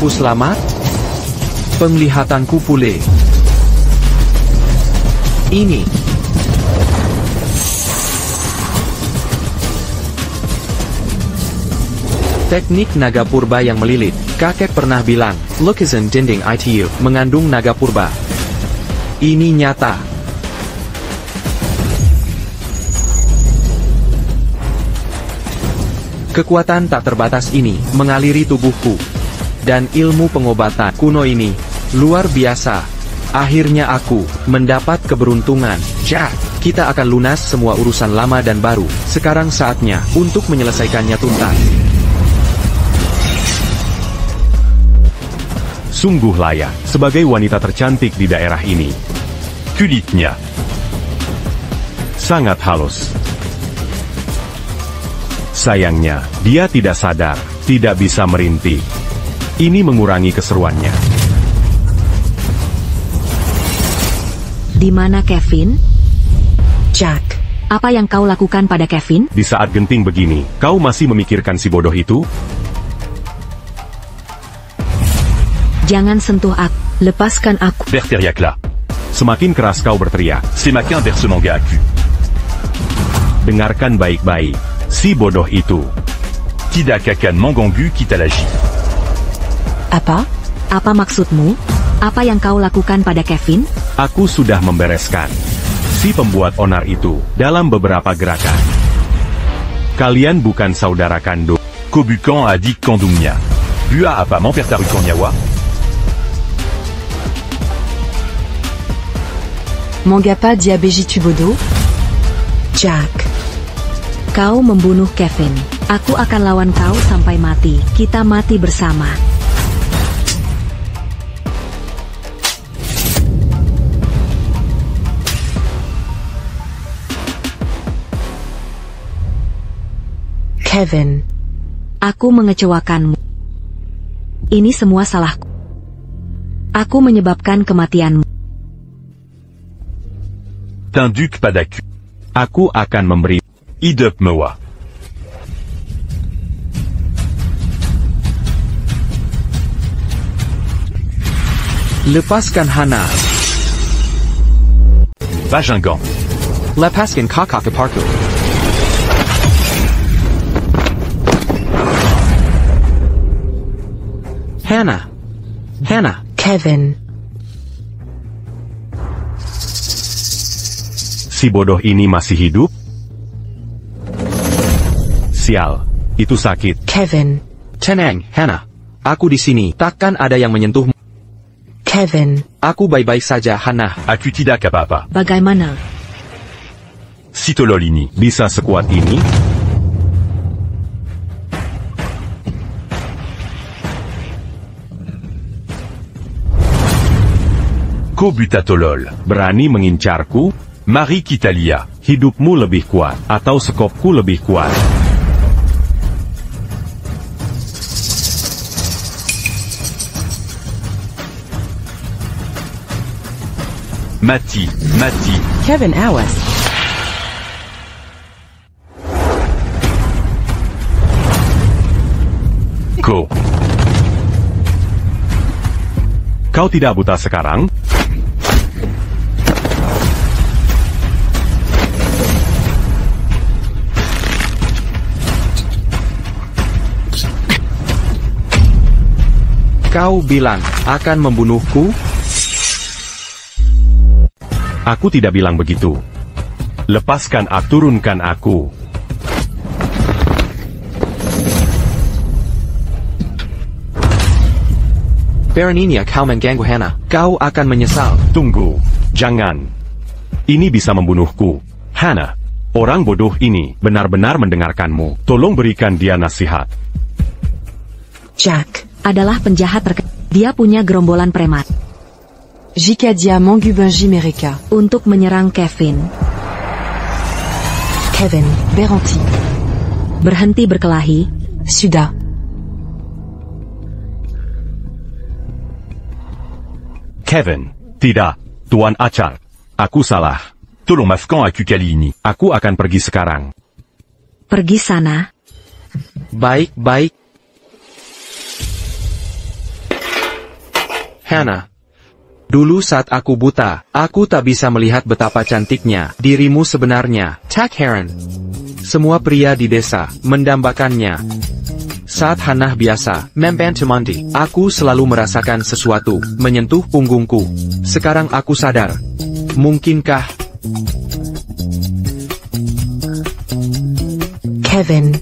Aku selamat? Penglihatanku pulih. Ini. Teknik naga purba yang melilit. Kakek pernah bilang, lukisan dinding itu mengandung naga purba. Ini nyata. Kekuatan tak terbatas ini mengaliri tubuhku. Dan ilmu pengobatan kuno ini luar biasa. Akhirnya aku mendapat keberuntungan. Jack, kita akan lunas semua urusan lama dan baru. Sekarang saatnya untuk menyelesaikannya tuntas. Sungguh layak sebagai wanita tercantik di daerah ini. Kulitnya sangat halus. Sayangnya, dia tidak sadar, tidak bisa merintih. Ini mengurangi keseruannya. Di mana Kevin? Jack, apa yang kau lakukan pada Kevin? Di saat genting begini, kau masih memikirkan si bodoh itu? Jangan sentuh aku, lepaskan aku. Berteriak-là. Semakin keras kau berteriak. C'est ma quinte vers ce manga à cul. Dengarkan baik-baik, si bodoh itu. Kida Kakan Mangangu quitte à la gîte. Apa? Apa maksudmu? Apa yang kau lakukan pada Kevin? Aku sudah membereskan si pembuat onar itu dalam beberapa gerakan. Kalian bukan saudara kandung. Kobukan a dit Kandungnya. Bua apa mempertaru Konyawa? Mangapa Diabeji Tubodo? Jack, kau membunuh Kevin. Aku akan lawan kau sampai mati. Kita mati bersama. Kevin, aku mengecewakanmu. Ini semua salahku. Aku menyebabkan kematianmu. Tinduk Padaku. Aku akan memberi Idep Mewa. Lepaskan Hana. Vajingan. Lepaskan kakak keparku. Hannah. Hannah. Kevin. si bodoh ini masih hidup? Sial, itu sakit. Kevin. Tenang, Hannah. Aku di sini. Takkan ada yang menyentuhmu. Kevin. Aku baik-baik saja, Hannah. Aku tidak apa-apa. Bagaimana? Si tolol ini Bisa sekuat ini? Kobuta tolol. Berani mengincarku? Mari kita lihat. Hidupmu lebih kuat, atau sekopku lebih kuat. Mati, mati. Kevin, awas. Kau tidak buta sekarang? Kau bilang akan membunuhku? Aku tidak bilang begitu. Lepaskan aku, turunkan aku. Beraninya kau mengganggu Hannah. Kau akan menyesal. Tunggu, jangan. Ini bisa membunuhku. Hannah, orang bodoh ini benar-benar mendengarkanmu. Tolong berikan dia nasihat. Jack adalah penjahat Dia punya gerombolan preman. Jikadia Mangubenji Mereka. Untuk menyerang Kevin. Kevin, berhenti. Berhenti berkelahi. Sudah. Kevin, tidak, Tuan Acar. Aku salah. Tolong maafkan aku kali ini. Aku akan pergi sekarang. Pergi sana. Baik-baik. Hannah. Dulu saat aku buta, aku tak bisa melihat betapa cantiknya dirimu sebenarnya, Tak Heron. Semua pria di desa mendambakannya. Saat Hannah biasa membantu mandi, aku selalu merasakan sesuatu menyentuh punggungku. Sekarang aku sadar. Mungkinkah? Kevin,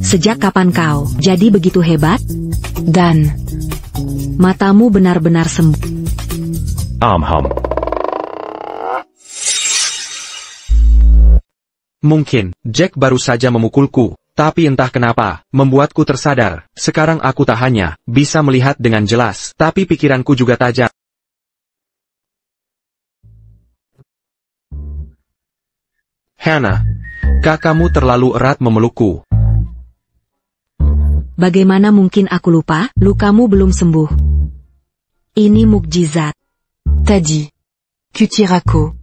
sejak kapan kau jadi begitu hebat? Dan, Matamu benar-benar sembuh. Mungkin, Jack baru saja memukulku, tapi entah kenapa, membuatku tersadar. Sekarang aku tak hanya bisa melihat dengan jelas, tapi pikiranku juga tajam. Hannah, kakakmu terlalu erat memelukku. Bagaimana mungkin aku lupa? Lukamu belum sembuh. Ini mukjizat. Tadi. Kutirako.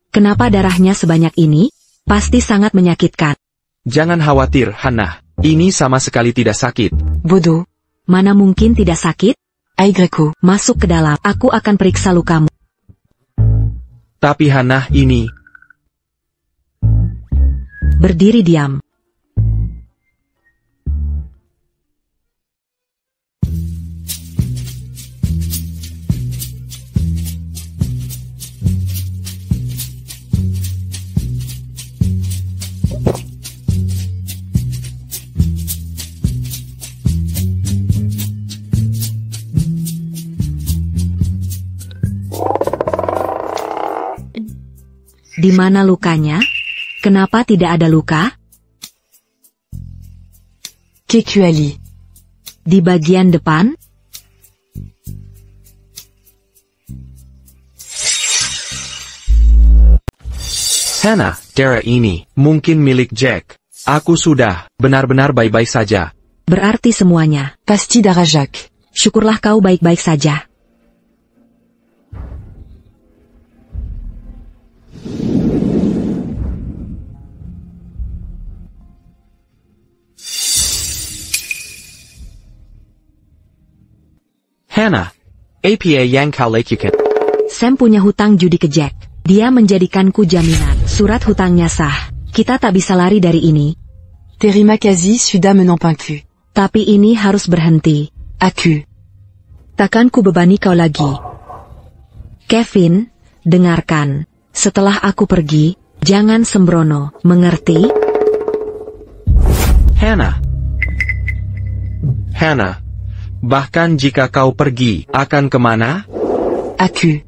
Kenapa darahnya sebanyak ini? Pasti sangat menyakitkan. Jangan khawatir, Hannah. Ini sama sekali tidak sakit. Bodo. Mana mungkin tidak sakit? Aigreko. Masuk ke dalam. Aku akan periksa lukamu. Tapi Hannah ini... Berdiri diam. Di mana lukanya? Kenapa tidak ada luka? Kekuali. Di bagian depan? Hannah, darah ini mungkin milik Jack. Aku sudah benar-benar baik-baik saja. Berarti semuanya. Pasti darah Jack. Syukurlah kau baik-baik saja. Hannah, apa yang kau lakukan? Sam punya hutang judi ke Jack. Dia menjadikanku jaminan. Surat hutangnya sah. Kita tak bisa lari dari ini. Terima kasih sudah menampanku. Tapi ini harus berhenti. Aku. Takkan ku bebani kau lagi. Kevin, dengarkan. Setelah aku pergi, jangan sembrono, mengerti? Hannah. Hannah. Bahkan jika kau pergi, akan kemana? Aku.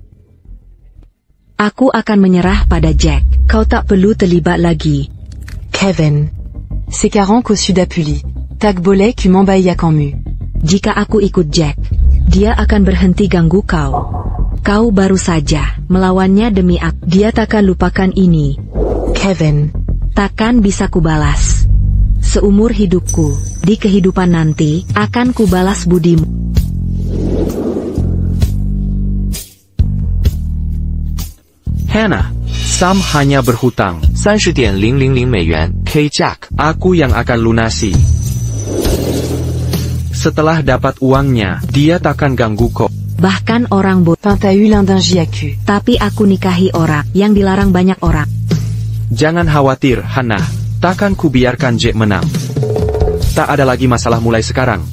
Aku akan menyerah pada Jack. Kau tak perlu terlibat lagi. Kevin. Sekarang kau sudah pulih. Tak boleh ku membayar kamu. Jika aku ikut Jack, dia akan berhenti ganggu kau. Kau baru saja melawannya demi aku. Dia takkan lupakan ini. Kevin. Takkan bisa kubalas. Seumur hidupku, di kehidupan nanti, akan kubalas budimu. Hannah, Sam hanya berhutang 30.000 美元 ke Jack. Aku yang akan lunasi. Setelah dapat uangnya, dia takkan ganggu kau. Bahkan orang T'as eu l'indingi aku. tapi aku nikahi orang yang dilarang banyak orang. Jangan khawatir, Hannah. Takkan ku biarkan Jack menang. Tak ada lagi masalah mulai sekarang.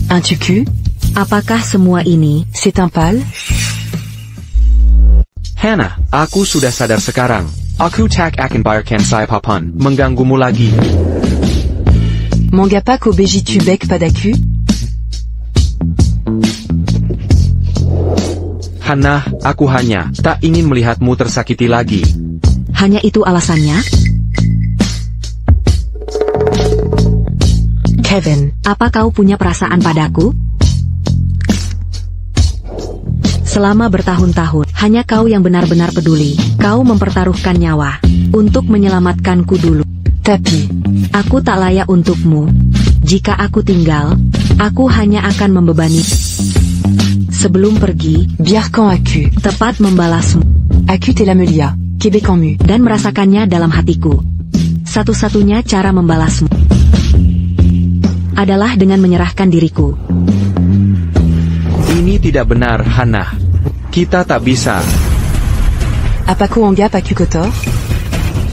Un tuku? Apakah semua ini? C'est un pal? Hannah, aku sudah sadar sekarang. Aku tak akan biarkan siapapun mengganggumu lagi. Mengapa kau begitu baik padaku? Hannah, aku hanya tak ingin melihatmu tersakiti lagi. Hanya itu alasannya? Kevin. Apa kau punya perasaan padaku? Selama bertahun-tahun, hanya kau yang benar-benar peduli. Kau mempertaruhkan nyawa untuk menyelamatkanku dulu. Tapi, aku tak layak untukmu. Jika aku tinggal, aku hanya akan membebani. Sebelum pergi, biarkan aku. Tepat membalasmu. Aku telah melihat Québécois dan merasakannya dalam hatiku. Satu-satunya cara membalasmu adalah dengan menyerahkan diriku. Ini tidak benar, Hannah. Kita tak bisa. Apaku Anga Paku Kotor?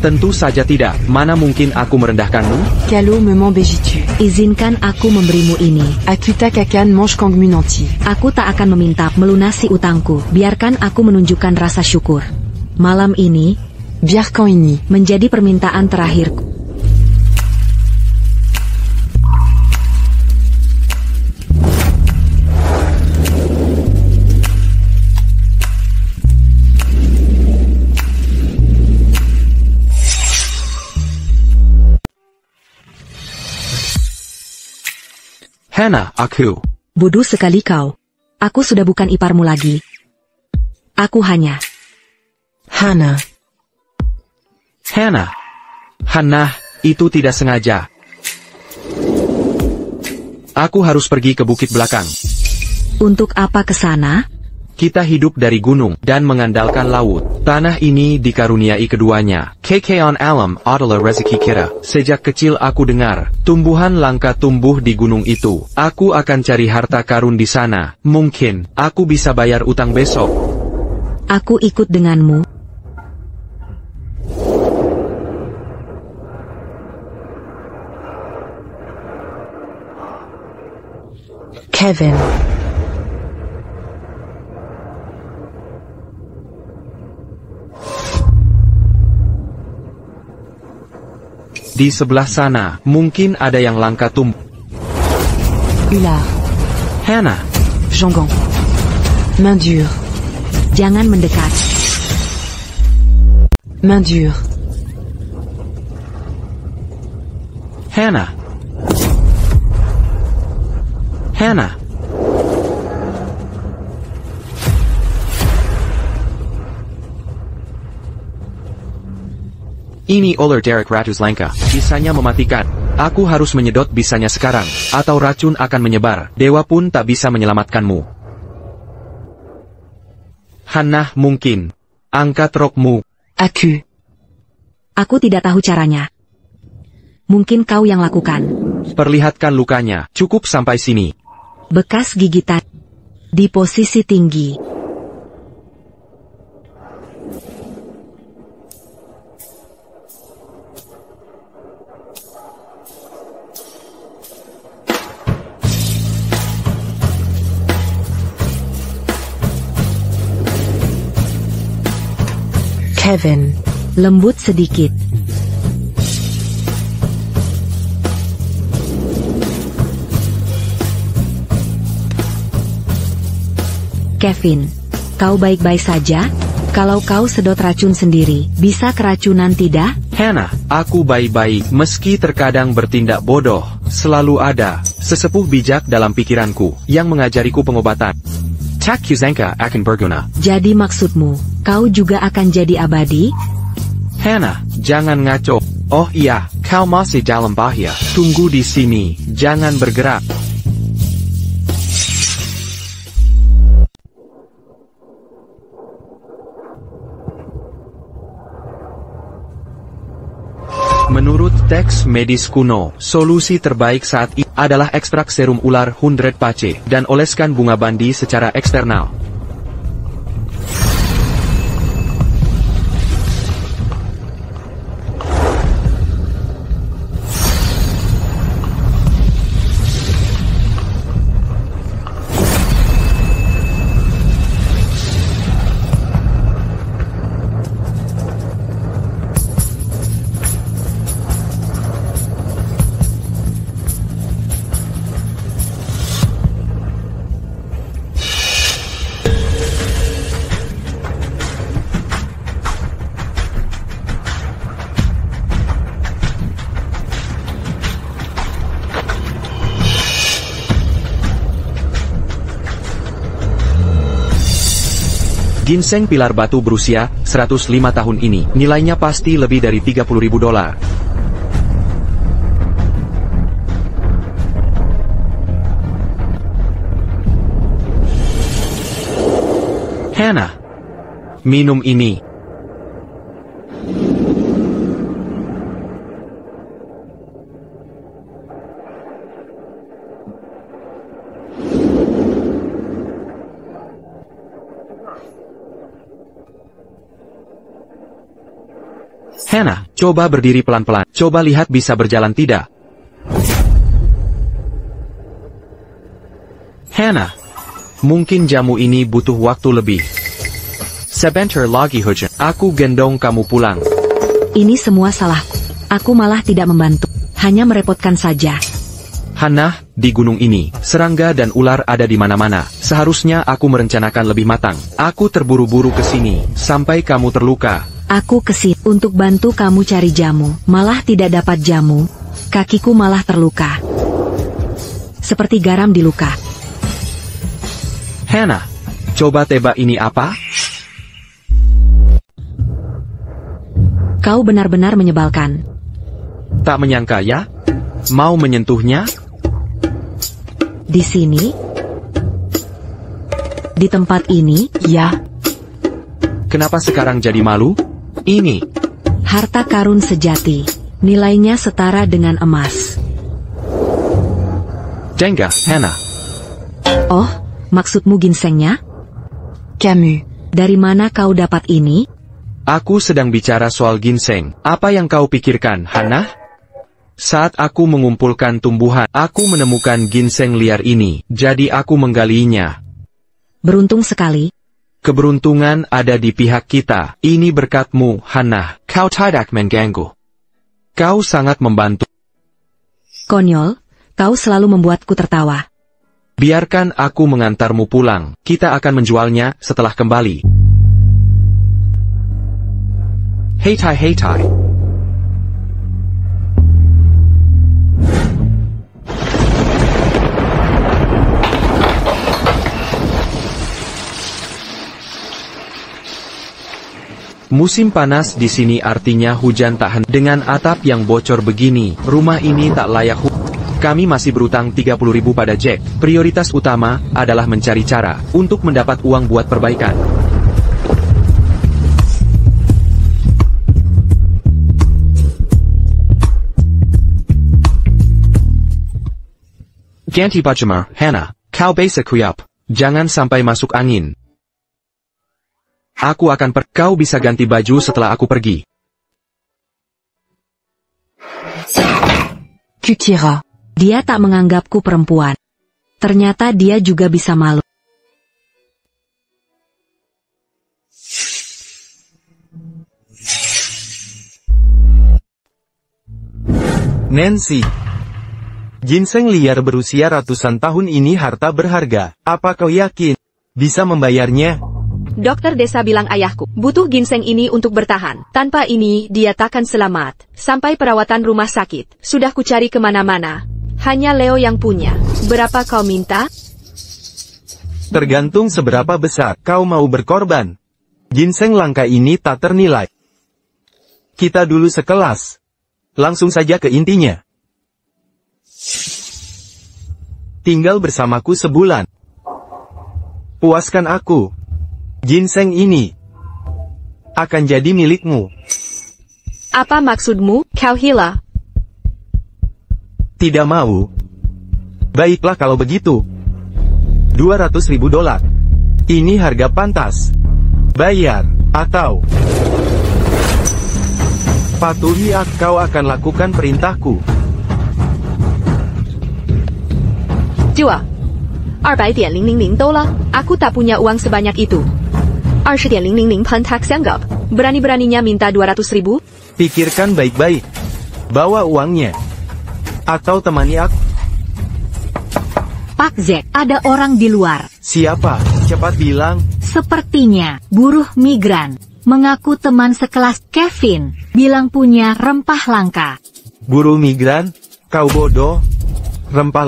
Tentu saja tidak. Mana mungkin aku merendahkanmu? Kalo me m'embégitu. Izinkan aku memberimu ini. Akuta kakan mange kangmu nanti. Aku tak akan meminta melunasi utangku. Biarkan aku menunjukkan rasa syukur. Malam ini, Biar quand ini. menjadi permintaan terakhirku. Hannah, aku. Bodoh sekali kau. Aku sudah bukan iparmu lagi. Aku hanya... Hannah. Hannah. Hannah, itu tidak sengaja. Aku harus pergi ke bukit belakang. Untuk apa ke sana? Kita hidup dari gunung dan mengandalkan laut. Tanah ini dikaruniai keduanya. Kekayaan alam adalah rezeki kita. Sejak kecil aku dengar, tumbuhan langka tumbuh di gunung itu. Aku akan cari harta karun di sana. Mungkin, aku bisa bayar utang besok. Aku ikut denganmu. Kevin. Di sebelah sana, mungkin ada yang langka tumbuh. Ular. Hannah. Jangan. Main dure. Jangan mendekat. Main dure. Hannah. Hannah. Ini ular Derek Ratus Langka. Bisanya mematikan. Aku harus menyedot bisanya sekarang, atau racun akan menyebar. Dewa pun tak bisa menyelamatkanmu. Hannah, mungkin. Angkat rokmu. Aku. Aku tidak tahu caranya. Mungkin kau yang lakukan. Perlihatkan lukanya. Cukup sampai sini. Bekas gigitan. Di posisi tinggi. Kevin. Lembut sedikit. Kevin, kau baik-baik saja? Kalau kau sedot racun sendiri, bisa keracunan tidak? Hannah, aku baik-baik, meski terkadang bertindak bodoh. Selalu ada sesepuh bijak dalam pikiranku yang mengajariku pengobatan. Tak kusangka akan berguna. Jadi maksudmu, kau juga akan jadi abadi? Hannah, jangan ngaco. Oh iya, kau masih dalam bahaya. Tunggu di sini, jangan bergerak. Menurut teks medis kuno, solusi terbaik saat ini adalah ekstrak serum ular 100 pace dan oleskan bunga bandi secara eksternal. Ginseng pilar batu berusia 105 tahun ini, nilainya pasti lebih dari $30.000. Hannah, minum ini. Hannah, coba berdiri pelan-pelan. Coba lihat bisa berjalan tidak. Hannah, mungkin jamu ini butuh waktu lebih. Sebentar lagi hujan. Aku gendong kamu pulang. Ini semua salahku. Aku malah tidak membantu. Hanya merepotkan saja. Hannah, di gunung ini, serangga dan ular ada di mana-mana. Seharusnya aku merencanakan lebih matang. Aku terburu-buru ke sini, sampai kamu terluka. Aku kesini untuk bantu kamu cari jamu. Malah tidak dapat jamu. Kakiku malah terluka. Seperti garam di luka. Hannah, coba tebak ini apa? Kau benar-benar menyebalkan. Tak menyangka ya? Mau menyentuhnya? Di sini? Di tempat ini? Ya. Kenapa sekarang jadi malu? Ini. Harta karun sejati. Nilainya setara dengan emas. Jenga, Hannah. Oh, maksudmu ginsengnya? Camus. Dari mana kau dapat ini? Aku sedang bicara soal ginseng. Apa yang kau pikirkan, Hannah? Saat aku mengumpulkan tumbuhan, aku menemukan ginseng liar ini. Jadi aku menggalinya. Beruntung sekali. Keberuntungan ada di pihak kita. Ini berkatmu, Hannah. Kau tidak mengganggu. Kau sangat membantu. Konyol, kau selalu membuatku tertawa. Biarkan aku mengantarmu pulang. Kita akan menjualnya setelah kembali. Hei tai. Musim panas di sini artinya hujan tak henti. Dengan atap yang bocor begini, rumah ini tak layak. Kami masih berutang 30.000 pada Jack. Prioritas utama adalah mencari cara untuk mendapat uang buat perbaikan. Ganti pajama, Hannah. Kau bisa kuyap. Jangan sampai masuk angin. Aku akan kau bisa ganti baju setelah aku pergi. Kukira. Dia tak menganggapku perempuan. Ternyata dia juga bisa malu. Nancy. Ginseng liar berusia ratusan tahun ini harta berharga. Apa kau yakin bisa membayarnya? Dokter desa bilang ayahku butuh ginseng ini untuk bertahan. Tanpa ini, dia takkan selamat. Sampai perawatan rumah sakit. Sudah kucari kemana-mana. Hanya Leo yang punya. Berapa kau minta? Tergantung seberapa besar kau mau berkorban. Ginseng langka ini tak ternilai. Kita dulu sekelas. Langsung saja ke intinya. Tinggal bersamaku sebulan. Puaskan aku. Ginseng ini akan jadi milikmu. Apa maksudmu, kau hila? Tidak mau? Baiklah kalau begitu. $200.000. Ini harga pantas. Bayar, atau patuhi kau akan lakukan perintahku. Jual. 200.000 dolar. Aku tak punya uang sebanyak itu. 20.000 pentak sanggap. Berani-beraninya minta 200.000? Pikirkan baik-baik. Bawa uangnya. Atau temani aku. Pak Z, ada orang di luar. Siapa? Cepat bilang. Sepertinya, buruh migran. Mengaku teman sekelas Kevin. Bilang punya rempah langka. Buruh migran? Kau bodoh. Rempah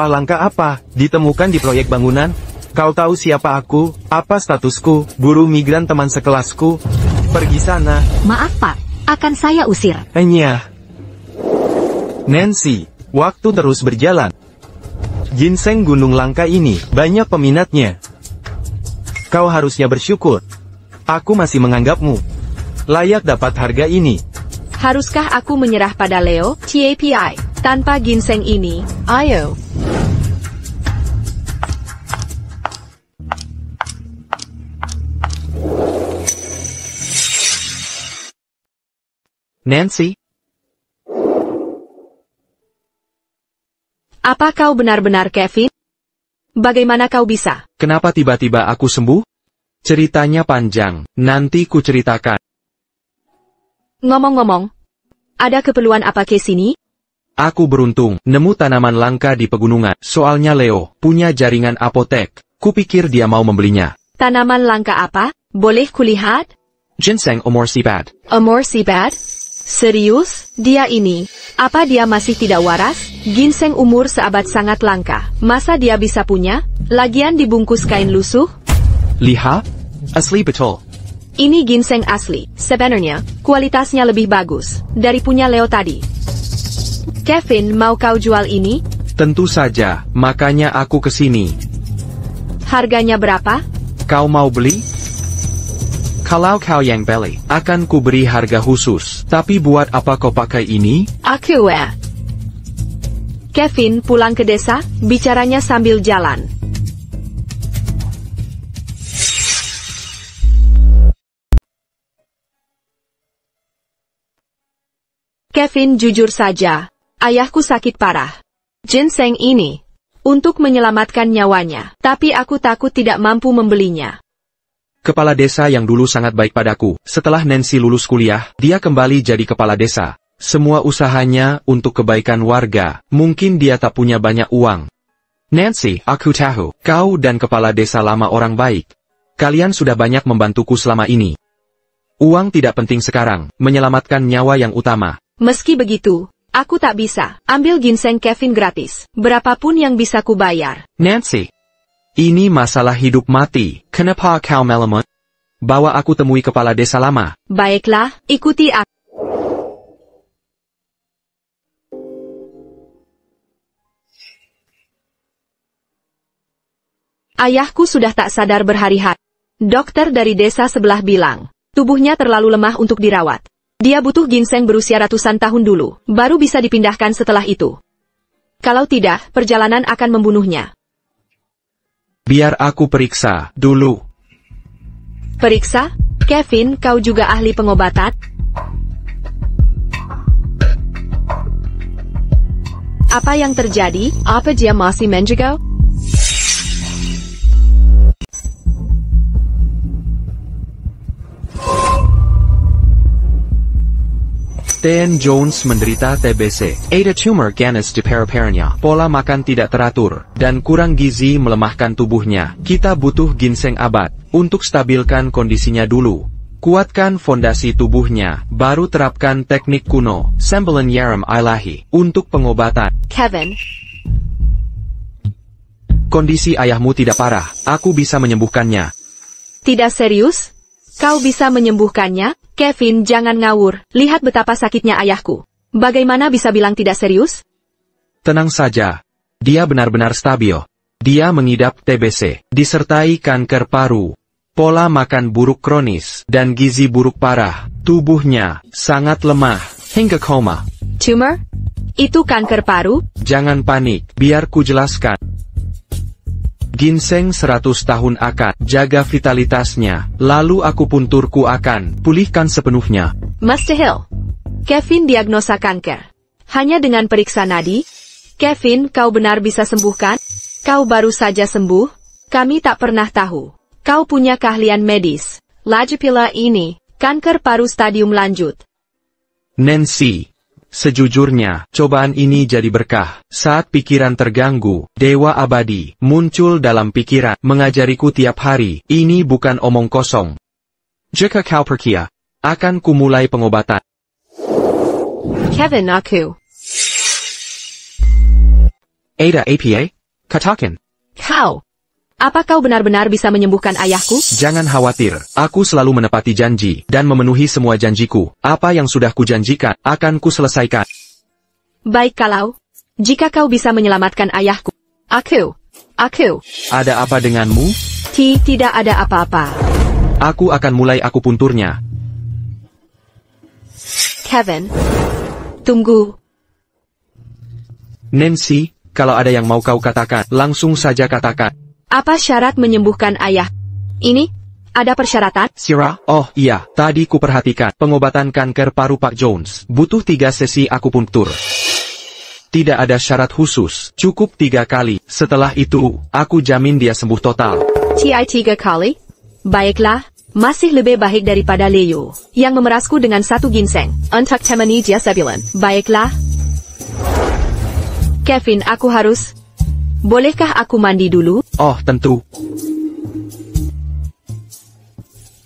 langka apa? Ditemukan di proyek bangunan? Kau tahu siapa aku? Apa statusku? Buruh migran teman sekelasku? Pergi sana. Maaf Pak, akan saya usir. Hanya. Nancy, waktu terus berjalan. Ginseng gunung langka ini, banyak peminatnya. Kau harusnya bersyukur. Aku masih menganggapmu layak dapat harga ini. Haruskah aku menyerah pada Leo, TAPI, tanpa ginseng ini? Ayo. Nancy? Apa kau benar-benar Kevin? Bagaimana kau bisa? Kenapa tiba-tiba aku sembuh? Ceritanya panjang, nanti ku ceritakan. Ngomong-ngomong, ada keperluan apa ke sini? Aku beruntung, nemu tanaman langka di pegunungan. Soalnya Leo punya jaringan apotek. Kupikir dia mau membelinya. Tanaman langka apa? Boleh kulihat? Ginseng Omorsipat. Omorsipat? Serius? Dia ini? Apa dia masih tidak waras? Ginseng umur seabad sangat langka. Masa dia bisa punya? Lagian dibungkus kain lusuh? Lihat? Asli betul. Ini ginseng asli. Sebenarnya, kualitasnya lebih bagus dari punya Leo tadi. Kevin, mau kau jual ini? Tentu saja, makanya aku kesini. Harganya berapa? Kau mau beli? Kalau kau yang beli, akan ku beri harga khusus. Tapi buat apa kau pakai ini? Aku Kevin, pulang ke desa, bicaranya sambil jalan. Kevin, jujur saja, ayahku sakit parah. Ginseng ini untuk menyelamatkan nyawanya, tapi aku takut tidak mampu membelinya. Kepala desa yang dulu sangat baik padaku. Setelah Nancy lulus kuliah, dia kembali jadi kepala desa. Semua usahanya untuk kebaikan warga. Mungkin dia tak punya banyak uang. Nancy, aku tahu, kau dan kepala desa lama orang baik. Kalian sudah banyak membantuku selama ini. Uang tidak penting sekarang, menyelamatkan nyawa yang utama. Meski begitu, aku tak bisa ambil ginseng Kevin gratis. Berapapun yang bisa ku bayar. Nancy, ini masalah hidup mati. Kenapa kau melamun? Bawa aku temui kepala desa lama. Baiklah, ikuti aku. Ayahku sudah tak sadar berhari-hari. Dokter dari desa sebelah bilang, tubuhnya terlalu lemah untuk dirawat. Dia butuh ginseng berusia ratusan tahun dulu, baru bisa dipindahkan setelah itu. Kalau tidak, perjalanan akan membunuhnya. Biar aku periksa dulu. Periksa? Kevin, kau juga ahli pengobatan? Apa yang terjadi? Apa dia masih menjaga? Dan Jones menderita TBC. Ada tumor ganas di paru-parunya. Pola makan tidak teratur, dan kurang gizi melemahkan tubuhnya. Kita butuh ginseng abad, untuk stabilkan kondisinya dulu. Kuatkan fondasi tubuhnya, baru terapkan teknik kuno, sembilan yaram ilahi, untuk pengobatan. Kevin. Kondisi ayahmu tidak parah, aku bisa menyembuhkannya. Tidak serius? Kau bisa menyembuhkannya? Kevin, jangan ngawur. Lihat betapa sakitnya ayahku. Bagaimana bisa bilang tidak serius? Tenang saja. Dia benar-benar stabil. Dia mengidap TBC, disertai kanker paru, pola makan buruk kronis, dan gizi buruk parah. Tubuhnya sangat lemah, hingga koma. Tumor? Itu kanker paru? Jangan panik, biar ku jelaskan. Ginseng 100 tahun akan jaga vitalitasnya, lalu akupunturku akan pulihkan sepenuhnya. Mustahil. Kevin diagnosa kanker. Hanya dengan periksa nadi? Kevin, kau benar bisa sembuhkan? Kau baru saja sembuh? Kami tak pernah tahu. Kau punya keahlian medis. Lagi pula ini, kanker paru stadium lanjut. Nancy, sejujurnya, cobaan ini jadi berkah. Saat pikiran terganggu, dewa abadi muncul dalam pikiran, mengajariku tiap hari. Ini bukan omong kosong. Jika kau percaya, akan kumulai pengobatan. Kevin, aku. Ada APA? Katakan. Kau. Apa kau benar-benar bisa menyembuhkan ayahku? Jangan khawatir, aku selalu menepati janji, dan memenuhi semua janjiku. Apa yang sudah kujanjikan, akan kuselesaikan. Baik kalau. Jika kau bisa menyelamatkan ayahku. Aku. Ada apa denganmu? Tidak ada apa-apa. Aku akan mulai akupunturnya. Kevin. Tunggu. Nancy, kalau ada yang mau kau katakan, langsung saja katakan. Apa syarat menyembuhkan ayah? Ini? Ada persyaratan? Sirah? Oh iya, tadi ku perhatikan. Pengobatan kanker paru Pak Jones. Butuh 3 sesi akupunktur. Tidak ada syarat khusus, cukup 3 kali. Setelah itu, aku jamin dia sembuh total. TI 3 kali? Baiklah, masih lebih baik daripada Leo, yang memerasku dengan 1 ginseng. Untuk temani dia sebulan. Baiklah. Kevin, aku harus... Bolehkah aku mandi dulu? Oh, tentu.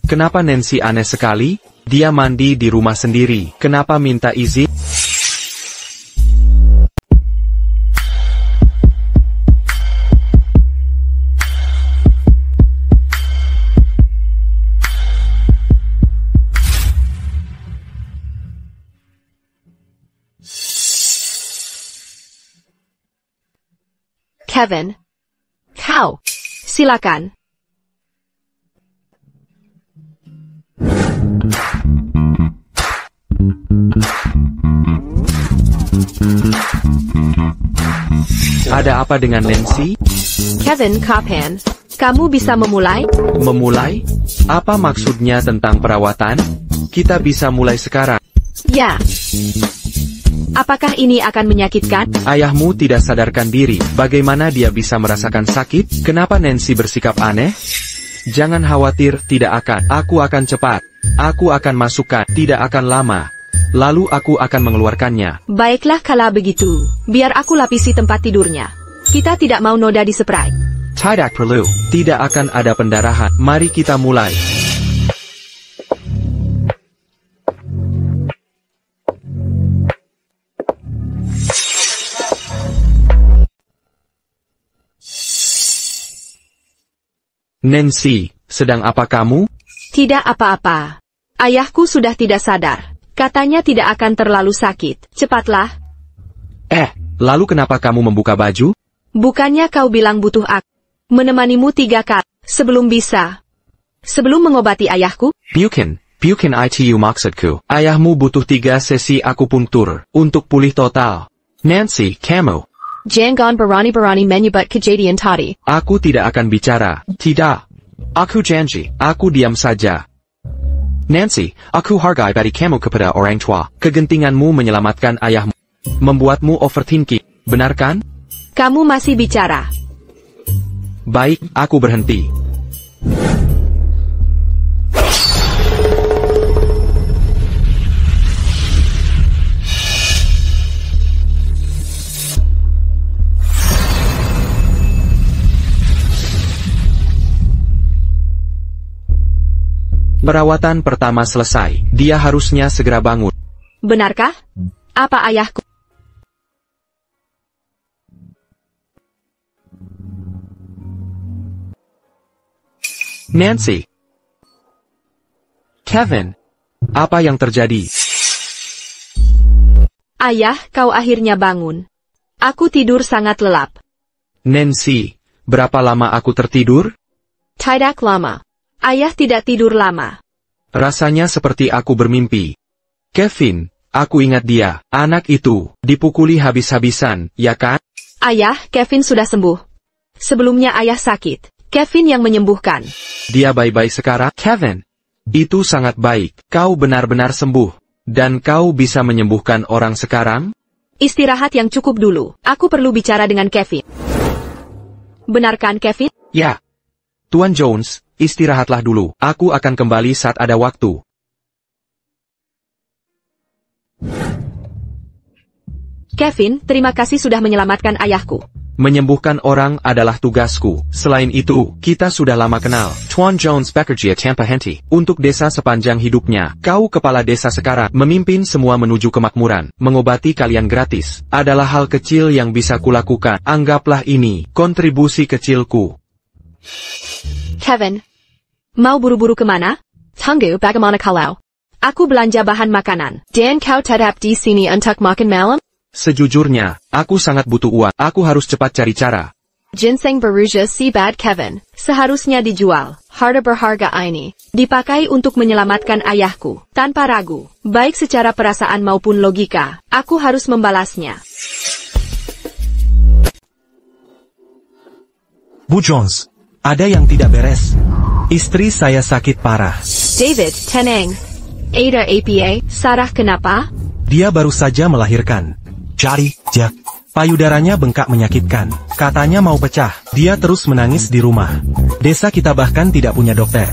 Kenapa Nancy aneh sekali? Dia mandi di rumah sendiri. Kenapa minta izin? Kevin. Kau. Silakan. Ada apa dengan Nancy? Kevin, kapan? Kamu bisa memulai? Memulai? Apa maksudnya tentang perawatan? Kita bisa mulai sekarang. Ya. Apakah ini akan menyakitkan? Ayahmu tidak sadarkan diri. Bagaimana dia bisa merasakan sakit? Kenapa Nancy bersikap aneh? Jangan khawatir, tidak akan. Aku akan cepat. Aku akan masukkan, tidak akan lama. Lalu aku akan mengeluarkannya. Baiklah kalau begitu. Biar aku lapisi tempat tidurnya. Kita tidak mau noda diseprai. Tidak perlu. Tidak akan ada pendarahan. Mari kita mulai. Nancy, sedang apa kamu? Tidak apa-apa. Ayahku sudah tidak sadar. Katanya tidak akan terlalu sakit. Cepatlah. Lalu kenapa kamu membuka baju? Bukannya kau bilang butuh aku menemanimu 3 kali sebelum bisa. Sebelum mengobati ayahku? Bukan ITU maksudku. Ayahmu butuh 3 sesi akupunktur untuk pulih total. Nancy, kamu. Jangan berani-berani menyebut kejadian tadi. Aku tidak akan bicara. Tidak. Aku janji. Aku diam saja. Nancy, aku hargai bagi kamu kepada orang tua. Kegentinganmu menyelamatkan ayahmu. Membuatmu overthinking. Benar kan? Kamu masih bicara. Baik, aku berhenti. Perawatan pertama selesai. Dia harusnya segera bangun. Benarkah? Apa ayahku? Nancy. Kevin. Apa yang terjadi? Ayah, kau akhirnya bangun. Aku tidur sangat lelap. Nancy, berapa lama aku tertidur? Tidak lama. Ayah tidak tidur lama. Rasanya seperti aku bermimpi. Kevin, aku ingat dia. Anak itu, dipukuli habis-habisan, ya kan? Ayah, Kevin sudah sembuh. Sebelumnya ayah sakit. Kevin yang menyembuhkan. Dia baik-baik sekarang? Kevin, itu sangat baik. Kau benar-benar sembuh. Dan kau bisa menyembuhkan orang sekarang? Istirahat yang cukup dulu. Aku perlu bicara dengan Kevin. Benarkan, Kevin? Ya. Tuan Jones, istirahatlah dulu. Aku akan kembali saat ada waktu. Kevin, terima kasih sudah menyelamatkan ayahku. Menyembuhkan orang adalah tugasku. Selain itu, kita sudah lama kenal. Tuan Jones bekerja tanpa henti untuk desa sepanjang hidupnya. Kau kepala desa sekarang, memimpin semua menuju kemakmuran. Mengobati kalian gratis adalah hal kecil yang bisa kulakukan. Anggaplah ini kontribusi kecilku. Kevin, mau buru-buru kemana? Tunggu, bagaimana kalau aku belanja bahan makanan, dan kau tetap di sini untuk makan malam? Sejujurnya, aku sangat butuh uang. Aku harus cepat cari cara. Ginseng berusia si bad Kevin, seharusnya dijual. Harta berharga ini dipakai untuk menyelamatkan ayahku. Tanpa ragu, baik secara perasaan maupun logika, aku harus membalasnya. Bu Jones, ada yang tidak beres. Istri saya sakit parah. David, tenang. Ada APA, Sarah kenapa? Dia baru saja melahirkan. Jadi, Jack. Payudaranya bengkak menyakitkan. Katanya mau pecah. Dia terus menangis di rumah. Desa kita bahkan tidak punya dokter.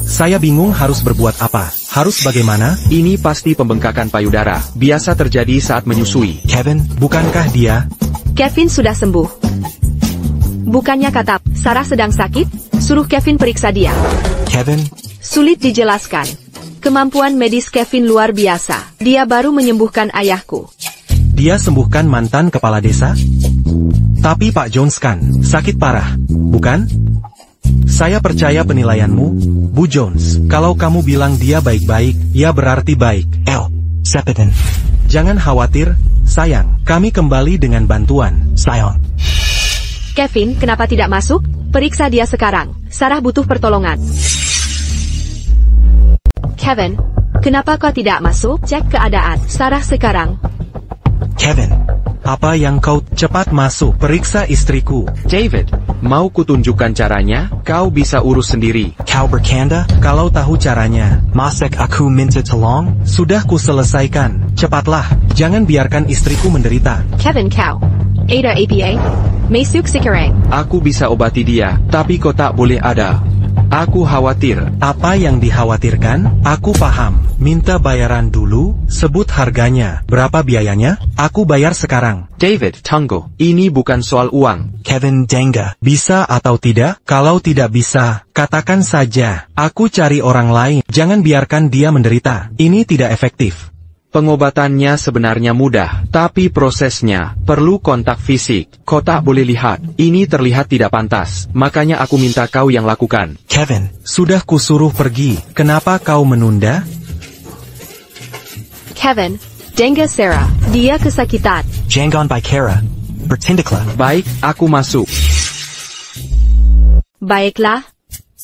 Saya bingung harus berbuat apa. Harus bagaimana? Ini pasti pembengkakan payudara. Biasa terjadi saat menyusui. Kevin, bukankah dia? Kevin sudah sembuh. Bukannya kata Sarah sedang sakit? Suruh Kevin periksa dia. Kevin? Sulit dijelaskan. Kemampuan medis Kevin luar biasa. Dia baru menyembuhkan ayahku. Dia sembuhkan mantan kepala desa? Tapi Pak Jones kan sakit parah, bukan? Saya percaya penilaianmu, Bu Jones. Kalau kamu bilang dia baik-baik, ya berarti baik. Sepeden. Jangan khawatir, sayang. Kami kembali dengan bantuan, sayang. Kevin, kenapa tidak masuk? Periksa dia sekarang. Sarah butuh pertolongan. Kevin, kenapa kau tidak masuk? Cek keadaan Sarah sekarang. Kevin, apa yang kau cepat masuk? Periksa istriku. David, mau kutunjukkan caranya? Kau bisa urus sendiri. Kau bercanda? Kalau tahu caranya, masak aku minta tolong? Sudah kuselesaikan. Cepatlah, jangan biarkan istriku menderita. Kevin, kau. Ada APA? Masuk sekarang. Aku bisa obati dia, tapi kau tak boleh ada. Aku khawatir. Apa yang dikhawatirkan? Aku paham. Minta bayaran dulu, sebut harganya. Berapa biayanya? Aku bayar sekarang. David, tunggu. Ini bukan soal uang. Kevin Denga, bisa atau tidak? Kalau tidak bisa, katakan saja. Aku cari orang lain. Jangan biarkan dia menderita. Ini tidak efektif. Pengobatannya sebenarnya mudah, tapi prosesnya perlu kontak fisik. Kau tak boleh lihat. Ini terlihat tidak pantas, makanya aku minta kau yang lakukan. Kevin, sudah kusuruh pergi. Kenapa kau menunda? Kevin, Denga Sarah. Dia kesakitan. Jangan bicara. Bertindaklah. Baik, aku masuk. Baiklah.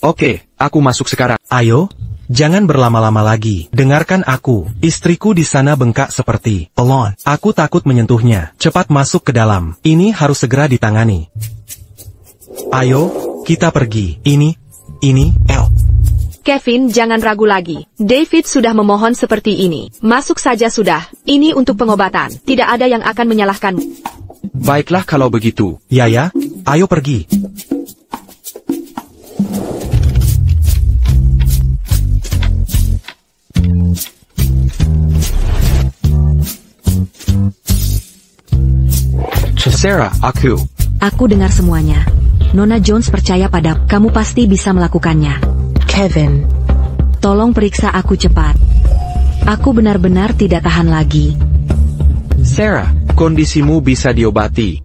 Oke, aku masuk sekarang. Ayo. Jangan berlama-lama lagi. Dengarkan aku. Istriku di sana bengkak seperti pelon. Aku takut menyentuhnya. Cepat masuk ke dalam. Ini harus segera ditangani. Ayo, kita pergi. Ini. Kevin, jangan ragu lagi. David sudah memohon seperti ini. Masuk saja sudah. Ini untuk pengobatan. Tidak ada yang akan menyalahkanmu. Baiklah kalau begitu. Ya. Ayo pergi. Sarah, aku. Aku dengar semuanya. Nona Jones percaya pada kamu pasti bisa melakukannya. Kevin. Tolong periksa aku cepat. Aku benar-benar tidak tahan lagi. Sarah, kondisimu bisa diobati.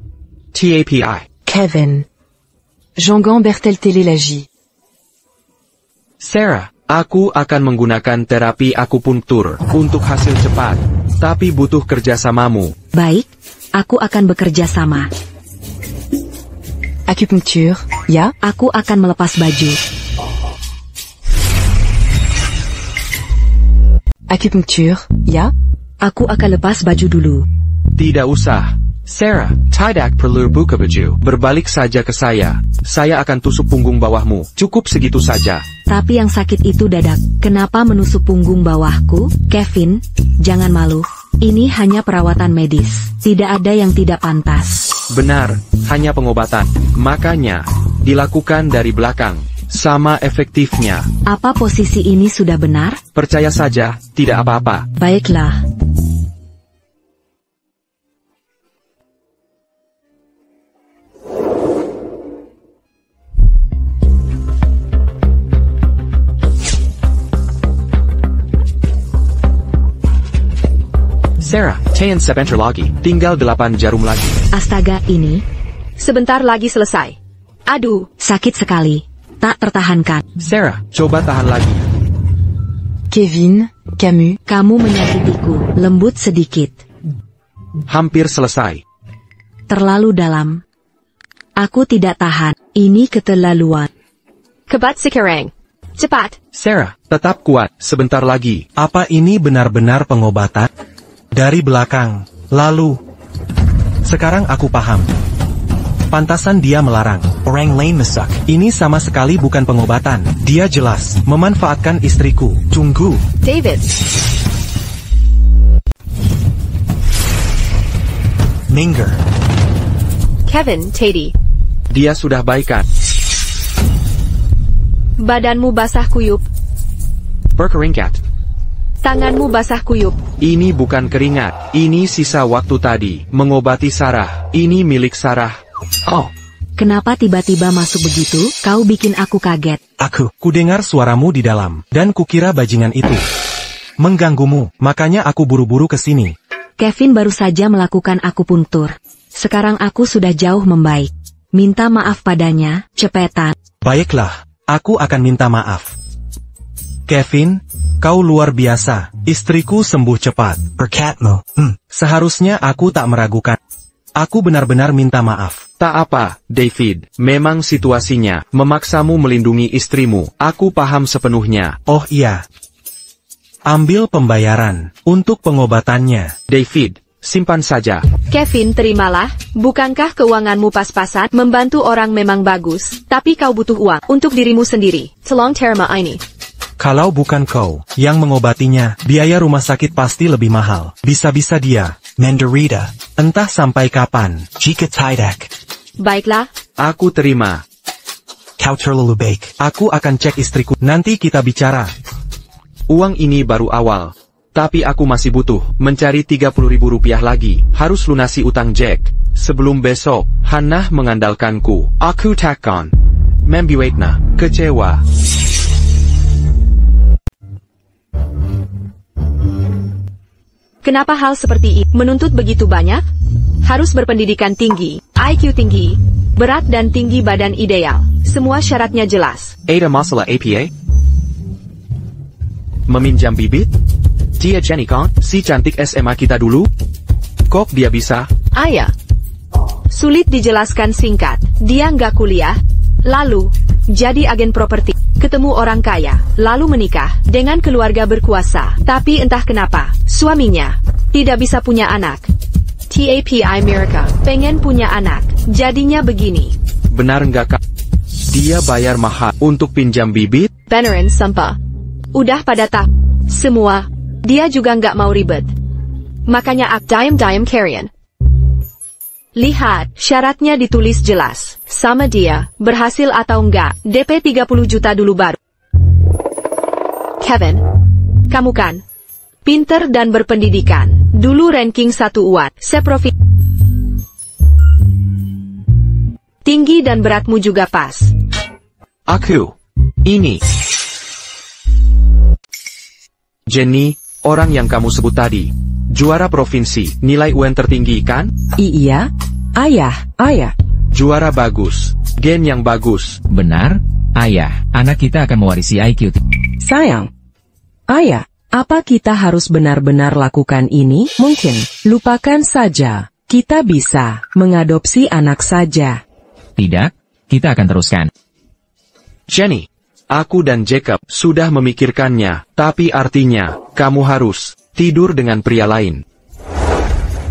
TAPI. Kevin. Jean-Gon Bertel-Télélagie. Sarah, aku akan menggunakan terapi akupunktur untuk hasil cepat, tapi butuh kerjasamamu. Baik, aku akan bekerja sama. Acupuncture, ya? Aku akan melepas baju. Acupuncture, ya? Aku akan lepas baju dulu. Tidak usah. Sarah, tidak perlu buka baju. Berbalik saja ke saya. Saya akan tusuk punggung bawahmu. Cukup segitu saja. Tapi yang sakit itu dadak. Kenapa menusuk punggung bawahku? Kevin, jangan malu. Ini hanya perawatan medis. Tidak ada yang tidak pantas. Benar, hanya pengobatan. Makanya, dilakukan dari belakang. Sama efektifnya. Apa posisi ini sudah benar? Percaya saja, tidak apa-apa. Baiklah. Sarah, Tayan sebentar lagi. Tinggal 8 jarum lagi. Astaga, ini Sebentar lagi selesai. Aduh, sakit sekali. Tak tertahankan. Sarah, coba tahan lagi. Kevin, Camus. Kamu menyakitiku. Lembut sedikit. Hampir selesai. Terlalu dalam. Aku tidak tahan. Ini keterlaluan. kebat sekarang. Cepat. Sarah, tetap kuat. Sebentar lagi. Apa ini benar-benar pengobatan? Dari belakang. Lalu. Sekarang aku paham. Pantasan dia melarang. Orang lain mesak. Ini sama sekali bukan pengobatan. Dia jelas memanfaatkan istriku. Tunggu. David. Minger. Kevin, Teddy. Dia sudah baikan. Badanmu basah kuyup. Berkeringkat. Tanganmu basah kuyup. Ini bukan keringat. Ini sisa waktu tadi. Mengobati Sarah. Ini milik Sarah. Oh. Kenapa tiba-tiba masuk begitu? Kau bikin aku kaget. Ku dengar suaramu di dalam. Dan kukira bajingan itu mengganggumu. Makanya aku buru-buru ke sini. Kevin baru saja melakukan akupuntur. Sekarang aku sudah jauh membaik. Minta maaf padanya, cepetan. Baiklah, aku akan minta maaf. Kevin, kau luar biasa. Istriku sembuh cepat. Berkatmu. Seharusnya aku tak meragukan. Aku benar-benar minta maaf. Tak apa, David. Memang situasinya memaksamu melindungi istrimu. Aku paham sepenuhnya. Oh iya. Ambil pembayaran untuk pengobatannya. David, simpan saja. Kevin, terimalah. Bukankah keuanganmu pas-pasan? Membantu orang memang bagus. Tapi kau butuh uang untuk dirimu sendiri. Tolong terima ini. Kalau bukan kau yang mengobatinya, biaya rumah sakit pasti lebih mahal. Bisa-bisa dia menderita. Entah sampai kapan. Jika tidak. Baiklah. Aku terima. Kau terlalu baik. Aku akan cek istriku. Nanti kita bicara. Uang ini baru awal. Tapi aku masih butuh mencari 30.000 rupiah lagi. Harus lunasi utang Jack. Sebelum besok, Hannah mengandalkanku. Aku takkan membuatnya kecewa. Kenapa hal seperti ini menuntut begitu banyak? Harus berpendidikan tinggi, IQ tinggi, berat dan tinggi badan ideal. Semua syaratnya jelas. Ada masalah APA? Meminjam bibit? Dia Jenny kan? Si cantik SMA kita dulu? Kok dia bisa? Ayah. Sulit dijelaskan singkat. Dia nggak kuliah, lalu jadi agen properti, ketemu orang kaya, lalu menikah dengan keluarga berkuasa. Tapi entah kenapa, suaminya tidak bisa punya anak. TAPI Amerika pengen punya anak, jadinya begini. Benar nggak kak? Dia bayar mahal untuk pinjam bibit? Beneran sumpah. Udah pada tahap semua. Dia juga nggak mau ribet. Makanya dime carrion. Lihat, syaratnya ditulis jelas. Sama dia, berhasil atau enggak, DP 30 juta dulu baru. Kevin, kamu kan pinter dan berpendidikan. Dulu ranking 1 UAT, seprofit. Tinggi dan beratmu juga pas. Aku. Ini. Jenny, orang yang kamu sebut tadi. Juara provinsi, nilai UN tertinggi kan? Iya, ayah. Juara bagus, gen yang bagus. Benar, ayah, anak kita akan mewarisi IQ. Sayang, ayah, apa kita harus benar-benar lakukan ini? Mungkin, lupakan saja. Kita bisa mengadopsi anak saja. Tidak, kita akan teruskan. Jenny, aku dan Jacob sudah memikirkannya, tapi artinya, kamu harus tidur dengan pria lain.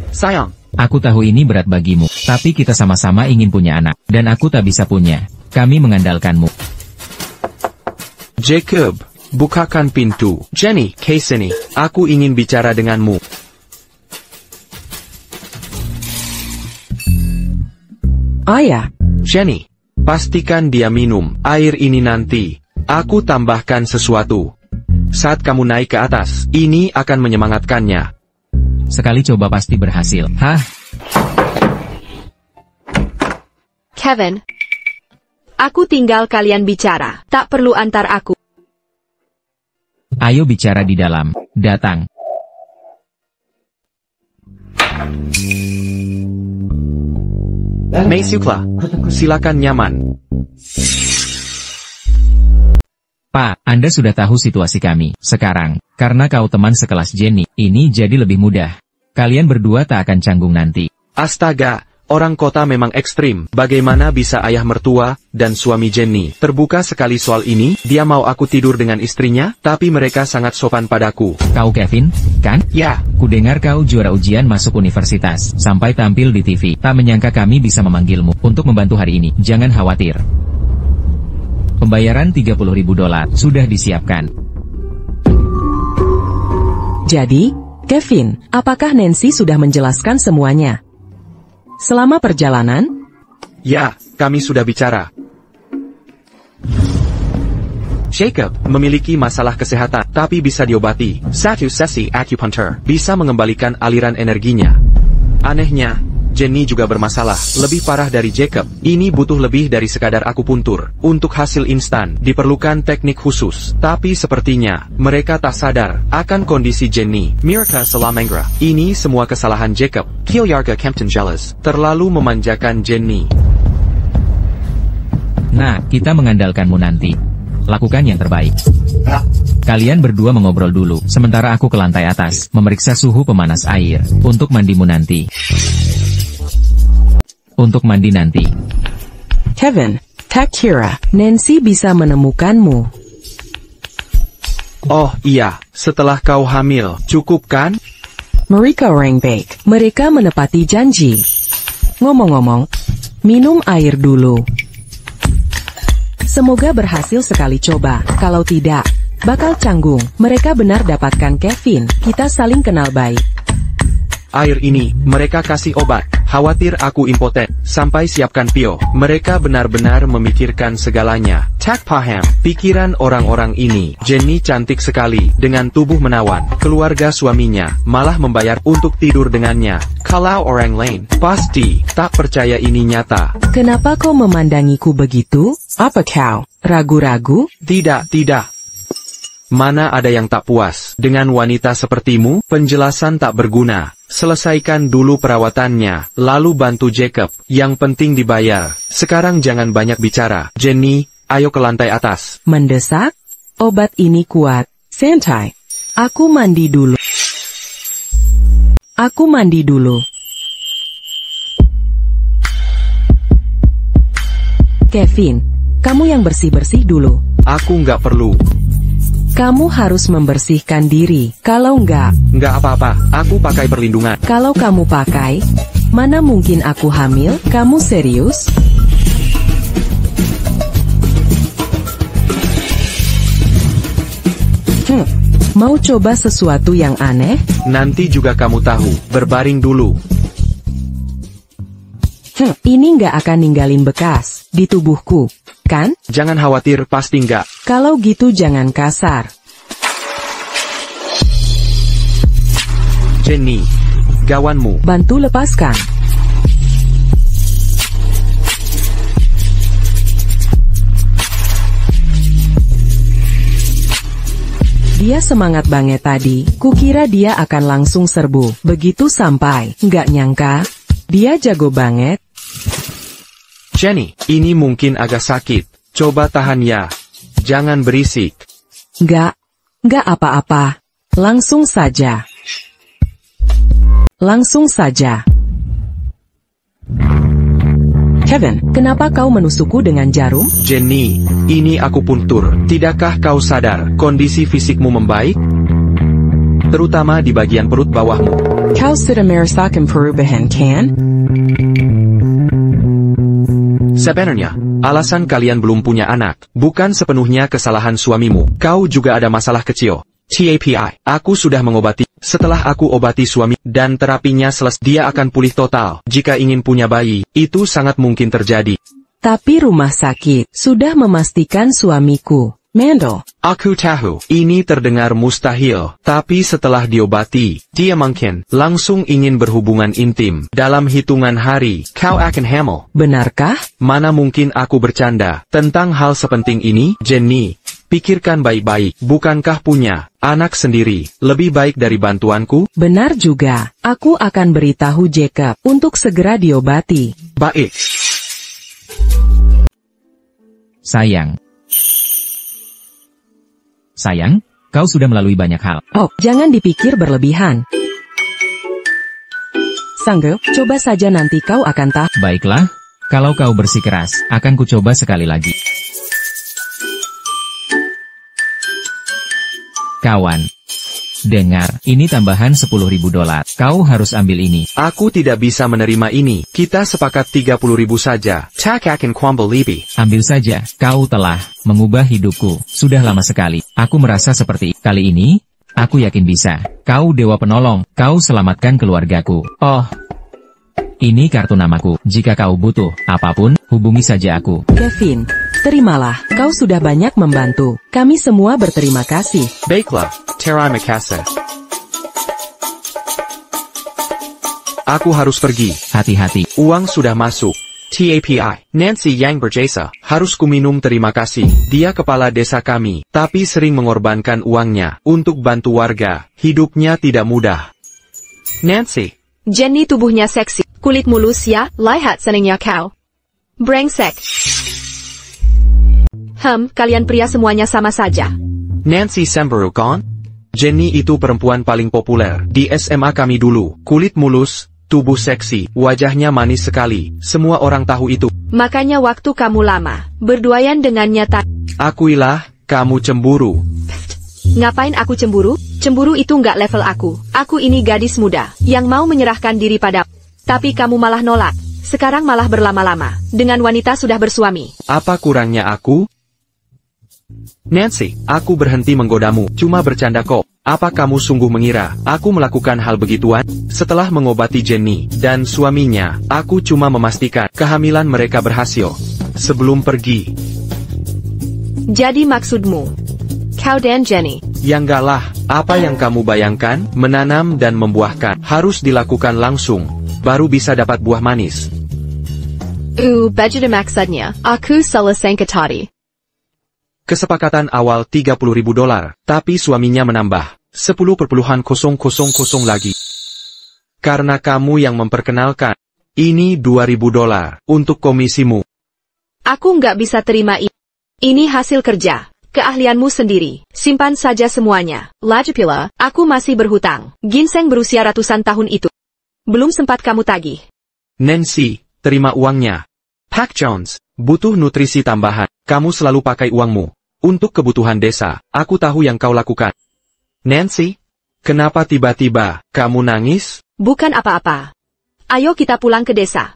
Sayang. Aku tahu ini berat bagimu, tapi kita sama-sama ingin punya anak, dan aku tak bisa punya. Kami mengandalkanmu. Jacob, bukakan pintu. Jenny, kesini. Aku ingin bicara denganmu. Ayah. Jenny, pastikan dia minum air ini nanti. Aku tambahkan sesuatu. Saat kamu naik ke atas, ini akan menyemangatkannya. Sekali coba pasti berhasil. Hah? Kevin, aku tinggal kalian bicara. Tak perlu antar aku. Ayo bicara di dalam. Datang. Meisukla, silakan nyaman. Pak, Anda sudah tahu situasi kami. Sekarang, karena kau teman sekelas Jenny, ini jadi lebih mudah. Kalian berdua tak akan canggung nanti. Astaga, orang kota memang ekstrim. Bagaimana bisa ayah mertua dan suami Jenny terbuka sekali soal ini? Dia mau aku tidur dengan istrinya, tapi mereka sangat sopan padaku. Kau Kevin, kan? Ya. Kudengar kau juara ujian masuk universitas, sampai tampil di TV. Tak menyangka kami bisa memanggilmu untuk membantu hari ini. Jangan khawatir. Pembayaran $30.000 sudah disiapkan. Jadi, Kevin, apakah Nancy sudah menjelaskan semuanya? Selama perjalanan? Ya, kami sudah bicara. Jacob memiliki masalah kesehatan, tapi bisa diobati. Satu sesi acupuncture bisa mengembalikan aliran energinya. Anehnya, Jenny juga bermasalah, lebih parah dari Jacob. Ini butuh lebih dari sekadar akupuntur. Untuk hasil instan, diperlukan teknik khusus. Tapi sepertinya, mereka tak sadar akan kondisi Jenny. Mirka Salamengra. Ini semua kesalahan Jacob. Kilyarga Kempton jealous. Terlalu memanjakan Jenny. Nah, kita mengandalkanmu nanti. Lakukan yang terbaik. Kalian berdua mengobrol dulu, sementara aku ke lantai atas, memeriksa suhu pemanas air, untuk mandimu nanti. Untuk mandi nanti. Kevin, tak kira Nancy bisa menemukanmu. Oh iya, setelah kau hamil, cukup kan? Mereka orang baik. Mereka menepati janji. Ngomong-ngomong, minum air dulu. Semoga berhasil sekali coba. Kalau tidak, bakal canggung. Mereka benar dapatkan Kevin. Kita saling kenal baik. Air ini, mereka kasih obat. Khawatir aku impoten. Sampai siapkan Pio. Mereka benar-benar memikirkan segalanya. Tak paham pikiran orang-orang ini. Jenny cantik sekali, dengan tubuh menawan. Keluarga suaminya malah membayar untuk tidur dengannya. Kalau orang lain, pasti tak percaya ini nyata. Kenapa kau memandangiku begitu? Apa kau ragu-ragu? Tidak, tidak. Mana ada yang tak puas dengan wanita sepertimu? Penjelasan tak berguna. Selesaikan dulu perawatannya, lalu bantu Jacob. Yang penting dibayar. Sekarang jangan banyak bicara. Jenny, ayo ke lantai atas. Mendesak? Obat ini kuat. Santai. Aku mandi dulu. Aku mandi dulu. Kevin, kamu yang bersih-bersih dulu. Aku nggak perlu. Kamu harus membersihkan diri. Kalau enggak, nggak apa-apa, aku pakai perlindungan. Kalau kamu pakai, mana mungkin aku hamil? Kamu serius? Mau coba sesuatu yang aneh? Nanti juga kamu tahu. Berbaring dulu. Ini nggak akan ninggalin bekas di tubuhku, kan? Jangan khawatir, pasti nggak. Kalau gitu jangan kasar. Jenny, gawanmu. Bantu lepaskan. Dia semangat banget tadi. Kukira dia akan langsung serbu. Begitu sampai, nggak nyangka, dia jago banget. Jenny, ini mungkin agak sakit. Coba tahan ya. Jangan berisik. Nggak apa-apa. Langsung saja. Langsung saja. Kevin, kenapa kau menusukku dengan jarum? Jenny, ini akupuntur. Tidakkah kau sadar kondisi fisikmu membaik? Terutama di bagian perut bawahmu. Kau sudah merasakan perubahan, kan? Sebenarnya, alasan kalian belum punya anak, bukan sepenuhnya kesalahan suamimu. Kau juga ada masalah kecil. TAPI, aku sudah mengobati. Setelah aku obati suami, dan terapinya selesai, dia akan pulih total. Jika ingin punya bayi, itu sangat mungkin terjadi. Tapi rumah sakit sudah memastikan suamiku Mando. Aku tahu, ini terdengar mustahil, tapi setelah diobati, dia mungkin langsung ingin berhubungan intim. Dalam hitungan hari, kau akan hamil. Benarkah? Mana mungkin aku bercanda tentang hal sepenting ini, Jenny. Pikirkan baik-baik, bukankah punya anak sendiri lebih baik dari bantuanku? Benar juga, aku akan beritahu Jacob untuk segera diobati. Baik. Sayang, kau sudah melalui banyak hal. Oh, jangan dipikir berlebihan. sanggup? Coba saja nanti kau akan tahu. Baiklah, kalau kau bersikeras, akan kucoba sekali lagi. Kawan, dengar, ini tambahan $10.000. Kau harus ambil ini. Aku tidak bisa menerima ini. Kita sepakat 30.000 saja. Tak akan kuambil lebih. Ambil saja, kau telah mengubah hidupku. Sudah lama sekali. Aku merasa seperti kali ini, aku yakin bisa. Kau dewa penolong, kau selamatkan keluargaku. Oh, ini kartu namaku. Jika kau butuh apapun, hubungi saja aku. Kevin, terimalah, kau sudah banyak membantu. Kami semua berterima kasih. Baiklah, terima kasih. Aku harus pergi. Hati-hati. Uang sudah masuk. TAPI, Nancy yang berjasa, harus kuminum terima kasih. Dia kepala desa kami, tapi sering mengorbankan uangnya untuk bantu warga. Hidupnya tidak mudah. Nancy. Jenny tubuhnya seksi, kulit mulus ya, lihat senengnya kau. Brengsek. Kalian pria semuanya sama saja. Nancy Semberu kan? Jenny itu perempuan paling populer di SMA kami dulu. Kulit mulus, tubuh seksi, wajahnya manis sekali. Semua orang tahu itu. Makanya waktu kamu lama berduaan dengannya tak. Akuilah, kamu cemburu. Ngapain aku cemburu? Cemburu itu nggak level aku. Aku ini gadis muda yang mau menyerahkan diri pada. Tapi kamu malah nolak. Sekarang malah berlama-lama dengan wanita sudah bersuami. Apa kurangnya aku? Nancy, aku berhenti menggodamu. Cuma bercanda kok. Apa kamu sungguh mengira aku melakukan hal begituan? Setelah mengobati Jenny dan suaminya, aku cuma memastikan kehamilan mereka berhasil. Sebelum pergi. Jadi maksudmu, kau dan Jenny? Ya enggak lah, apa yang kamu bayangkan, menanam dan membuahkan, harus dilakukan langsung, baru bisa dapat buah manis. Budget maksudnya, aku salah sangka tadi. Kesepakatan awal $30.000, tapi suaminya menambah 10,000 lagi. Karena kamu yang memperkenalkan, ini $2.000 untuk komisimu. Aku nggak bisa terima ini. Ini hasil kerja, keahlianmu sendiri. Simpan saja semuanya. Lagi pula, aku masih berhutang. Ginseng berusia ratusan tahun itu. Belum sempat kamu tagih. Nancy, terima uangnya. Pak Jones, butuh nutrisi tambahan. Kamu selalu pakai uangmu untuk kebutuhan desa. Aku tahu yang kau lakukan. Nancy, kenapa tiba-tiba kamu nangis? Bukan apa-apa. Ayo kita pulang ke desa.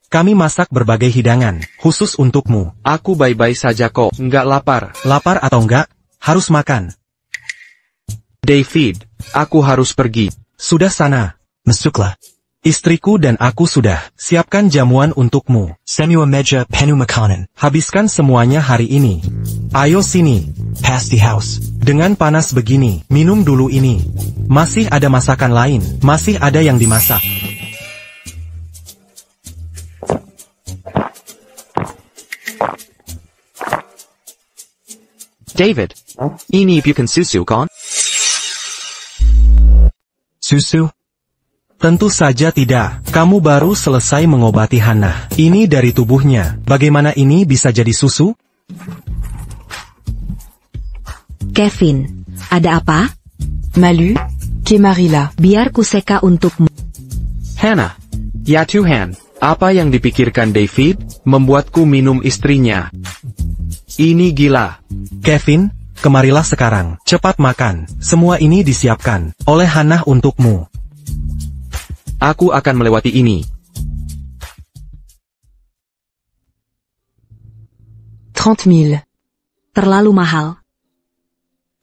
Kami masak berbagai hidangan, khusus untukmu. Aku baik-baik saja kok, nggak lapar. Lapar atau enggak, harus makan. David, aku harus pergi. Sudah sana, masuklah. Istriku dan aku sudah siapkan jamuan untukmu. Semua meja penuh makanan. Habiskan semuanya hari ini. Ayo sini, pass the house. Dengan panas begini, minum dulu ini. Masih ada masakan lain, masih ada yang dimasak. David, ini bukan susu kan? Susu? Tentu saja tidak. Kamu baru selesai mengobati Hannah. Ini dari tubuhnya. Bagaimana ini bisa jadi susu? Kevin, ada apa? Malu, que Marilla. Biar ku seka untukmu. Hannah, ya Tuhan, apa yang dipikirkan David, membuatku minum istrinya. Ini gila. Kevin, kemarilah sekarang. Cepat makan. Semua ini disiapkan oleh Hannah untukmu. Aku akan melewati ini. 30 000. Terlalu mahal.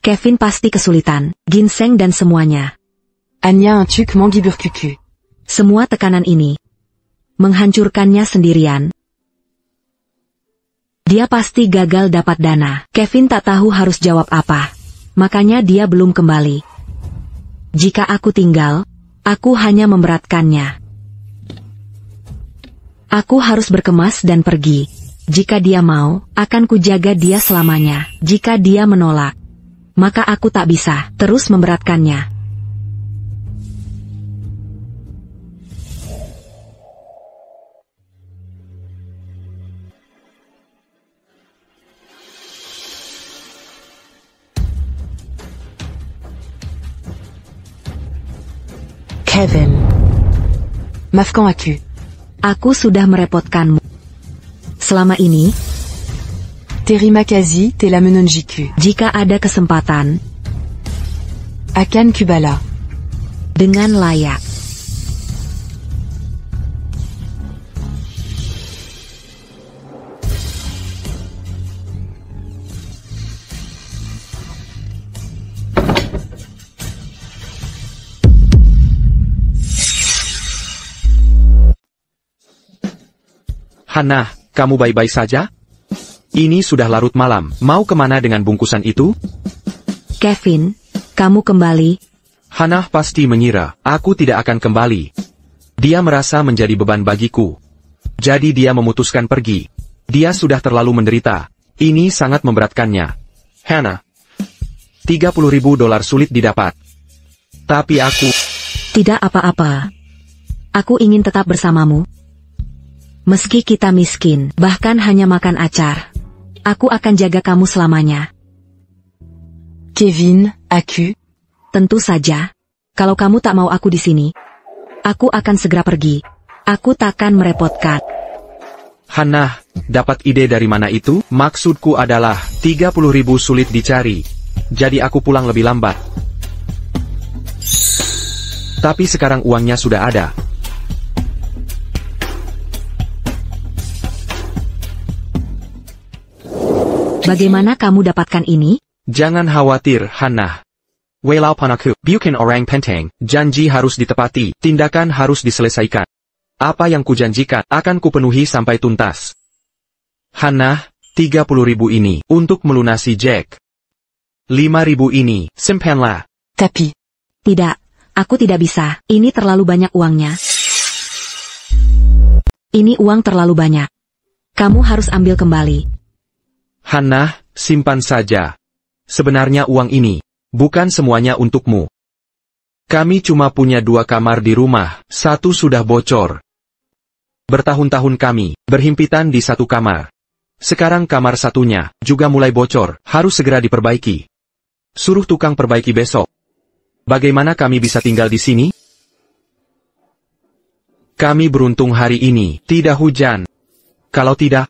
Kevin pasti kesulitan, ginseng dan semuanya. Anya un truc mangiburkuku. Semua tekanan ini menghancurkannya sendirian. Dia pasti gagal dapat dana. Kevin tak tahu harus jawab apa. Makanya dia belum kembali. Jika aku tinggal, aku hanya memberatkannya. Aku harus berkemas dan pergi. Jika dia mau, akan kujaga dia selamanya. Jika dia menolak, maka aku tak bisa terus memberatkannya. Kevin. Maafkan aku. Aku sudah merepotkanmu. Selama ini, Terima kasih telah menunjukku. jika ada kesempatan, Akan kubala. dengan layak. Hannah, kamu baik-baik saja? Ini sudah larut malam, mau kemana dengan bungkusan itu? Kevin, kamu kembali. Hannah pasti mengira, aku tidak akan kembali. Dia merasa menjadi beban bagiku. Jadi dia memutuskan pergi. Dia sudah terlalu menderita. Ini sangat memberatkannya. Hannah, $30.000 sulit didapat. Tapi aku... Tidak apa-apa. Aku ingin tetap bersamamu. Meski kita miskin, bahkan hanya makan acar. Aku akan jaga kamu selamanya. Kevin, aku. Tentu saja. Kalau kamu tak mau aku di sini, aku akan segera pergi. Aku takkan merepotkan. Hannah, dapat ide dari mana itu? Maksudku adalah, 30.000 sulit dicari. Jadi aku pulang lebih lambat. Tapi sekarang uangnya sudah ada. Bagaimana kamu dapatkan ini? Jangan khawatir, Hannah. Walaupun aku bukan orang penting, janji harus ditepati, tindakan harus diselesaikan. Apa yang kujanjikan akan kupenuhi sampai tuntas. Hannah, 30.000 ini untuk melunasi Jack. 5.000 ini, simpanlah. Tapi. Tidak, aku tidak bisa. Ini terlalu banyak uangnya. Ini uang terlalu banyak. Kamu harus ambil kembali. Hannah, simpan saja. Sebenarnya uang ini, bukan semuanya untukmu. Kami cuma punya 2 kamar di rumah, 1 sudah bocor. Bertahun-tahun kami, berhimpitan di 1 kamar. Sekarang kamar satunya, juga mulai bocor, harus segera diperbaiki. Suruh tukang perbaiki besok. Bagaimana kami bisa tinggal di sini? Kami beruntung hari ini, tidak hujan. Kalau tidak...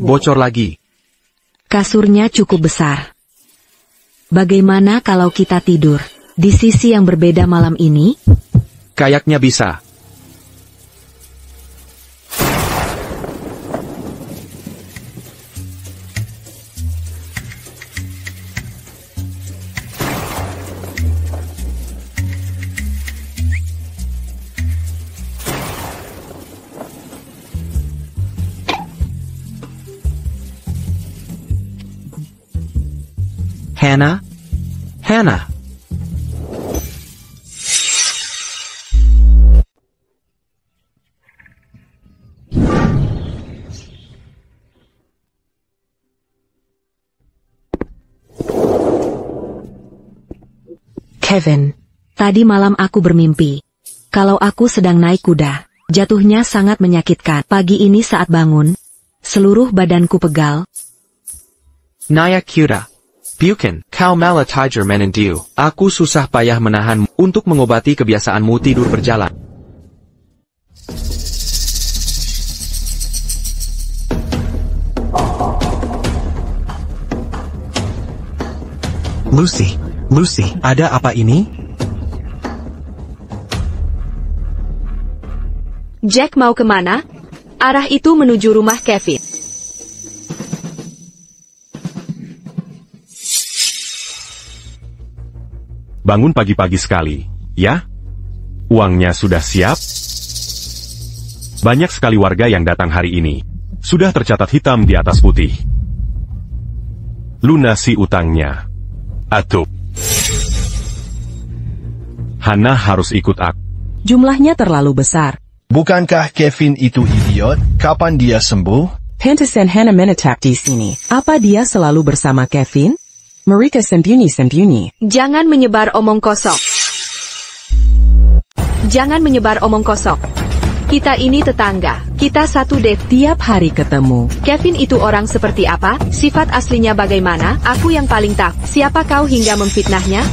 Bocor lagi. Kasurnya cukup besar. Bagaimana kalau kita tidur di sisi yang berbeda malam ini? Kayaknya bisa. Hannah? Hannah? Kevin. Tadi malam aku bermimpi. Kalau aku sedang naik kuda, jatuhnya sangat menyakitkan. Pagi ini saat bangun, seluruh badanku pegal. Naya Kira. Bukan, kau malah tiger menendiu. Aku susah payah menahanmu untuk mengobati kebiasaanmu tidur berjalan. Lucy, ada apa ini? Jack mau kemana? Arah itu menuju rumah Kevin. Bangun pagi-pagi sekali, ya? Uangnya sudah siap? Banyak sekali warga yang datang hari ini. Sudah tercatat hitam di atas putih. Lunasi utangnya. Atau Hannah harus ikut aku. Jumlahnya terlalu besar. Bukankah Kevin itu idiot? Kapan dia sembuh? Pantesan Hannah menetap di sini. Apa dia selalu bersama Kevin? Mereka sembunyi-sembunyi. Jangan menyebar omong kosong. Jangan menyebar omong kosong. Kita ini tetangga. Kita satu date. Tiap hari ketemu. Kevin itu orang seperti apa? Sifat aslinya bagaimana? Aku yang paling tahu. Siapa kau hingga memfitnahnya?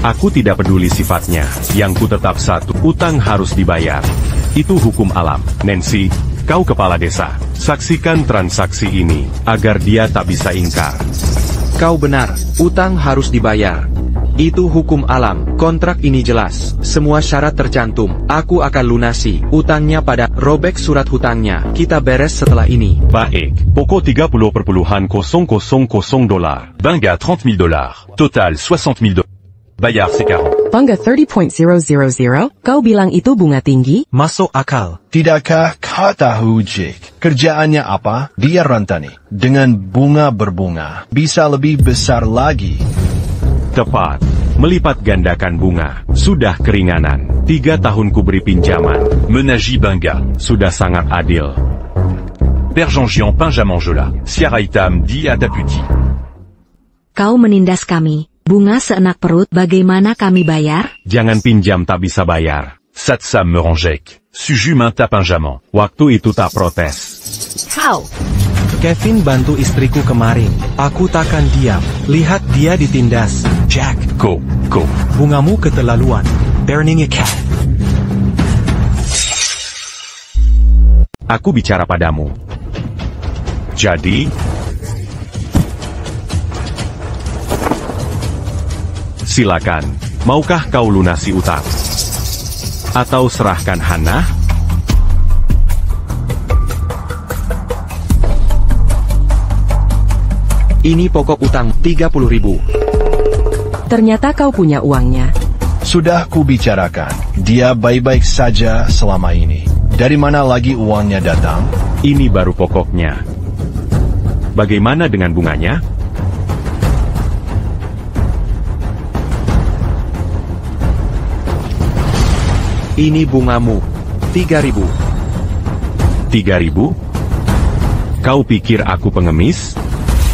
Aku tidak peduli sifatnya. Yang ku tetap satu, utang harus dibayar. Itu hukum alam. Nancy, kau kepala desa. Saksikan transaksi ini, agar dia tak bisa ingkar. Kau benar, utang harus dibayar. Itu hukum alam, kontrak ini jelas, semua syarat tercantum, aku akan lunasi, utangnya pada, robek surat hutangnya, kita beres setelah ini. Baik, pokok $30,000, Bangga $30,000, total $60,000. Bayar sekarang. Bangga 30.000, kau bilang itu bunga tinggi? Masuk akal. Tidakkah kau tahu, Jake? Kerjaannya apa? Dia rantani. Dengan bunga berbunga. Bisa lebih besar lagi. Tepat. Melipat gandakan bunga. Sudah keringanan. 3 tahun ku beri pinjaman. Menaji Bangga. Sudah sangat adil. Père Jean-Gian Pinjamanjola. Siaraitam di Ataputi. Kau menindas kami. Bunga seenak perut, bagaimana kami bayar? Jangan pinjam tak bisa bayar. Satsam Meranjek. Suju Minta Pinjaman. Waktu itu tak protes. How? Kevin bantu istriku kemarin. Aku takkan diam. Lihat dia ditindas. Jack. Ko. Bungamu keterlaluan. Burning a cat. Aku bicara padamu. Jadi, silakan, maukah kau lunasi utang? Atau serahkan Hannah? Ini pokok utang, 30.000. Ternyata kau punya uangnya. Sudah kubicarakan. Dia baik-baik saja selama ini. Dari mana lagi uangnya datang? Ini baru pokoknya. Bagaimana dengan bunganya? Ini bungamu, 3.000. 3.000? Kau pikir aku pengemis?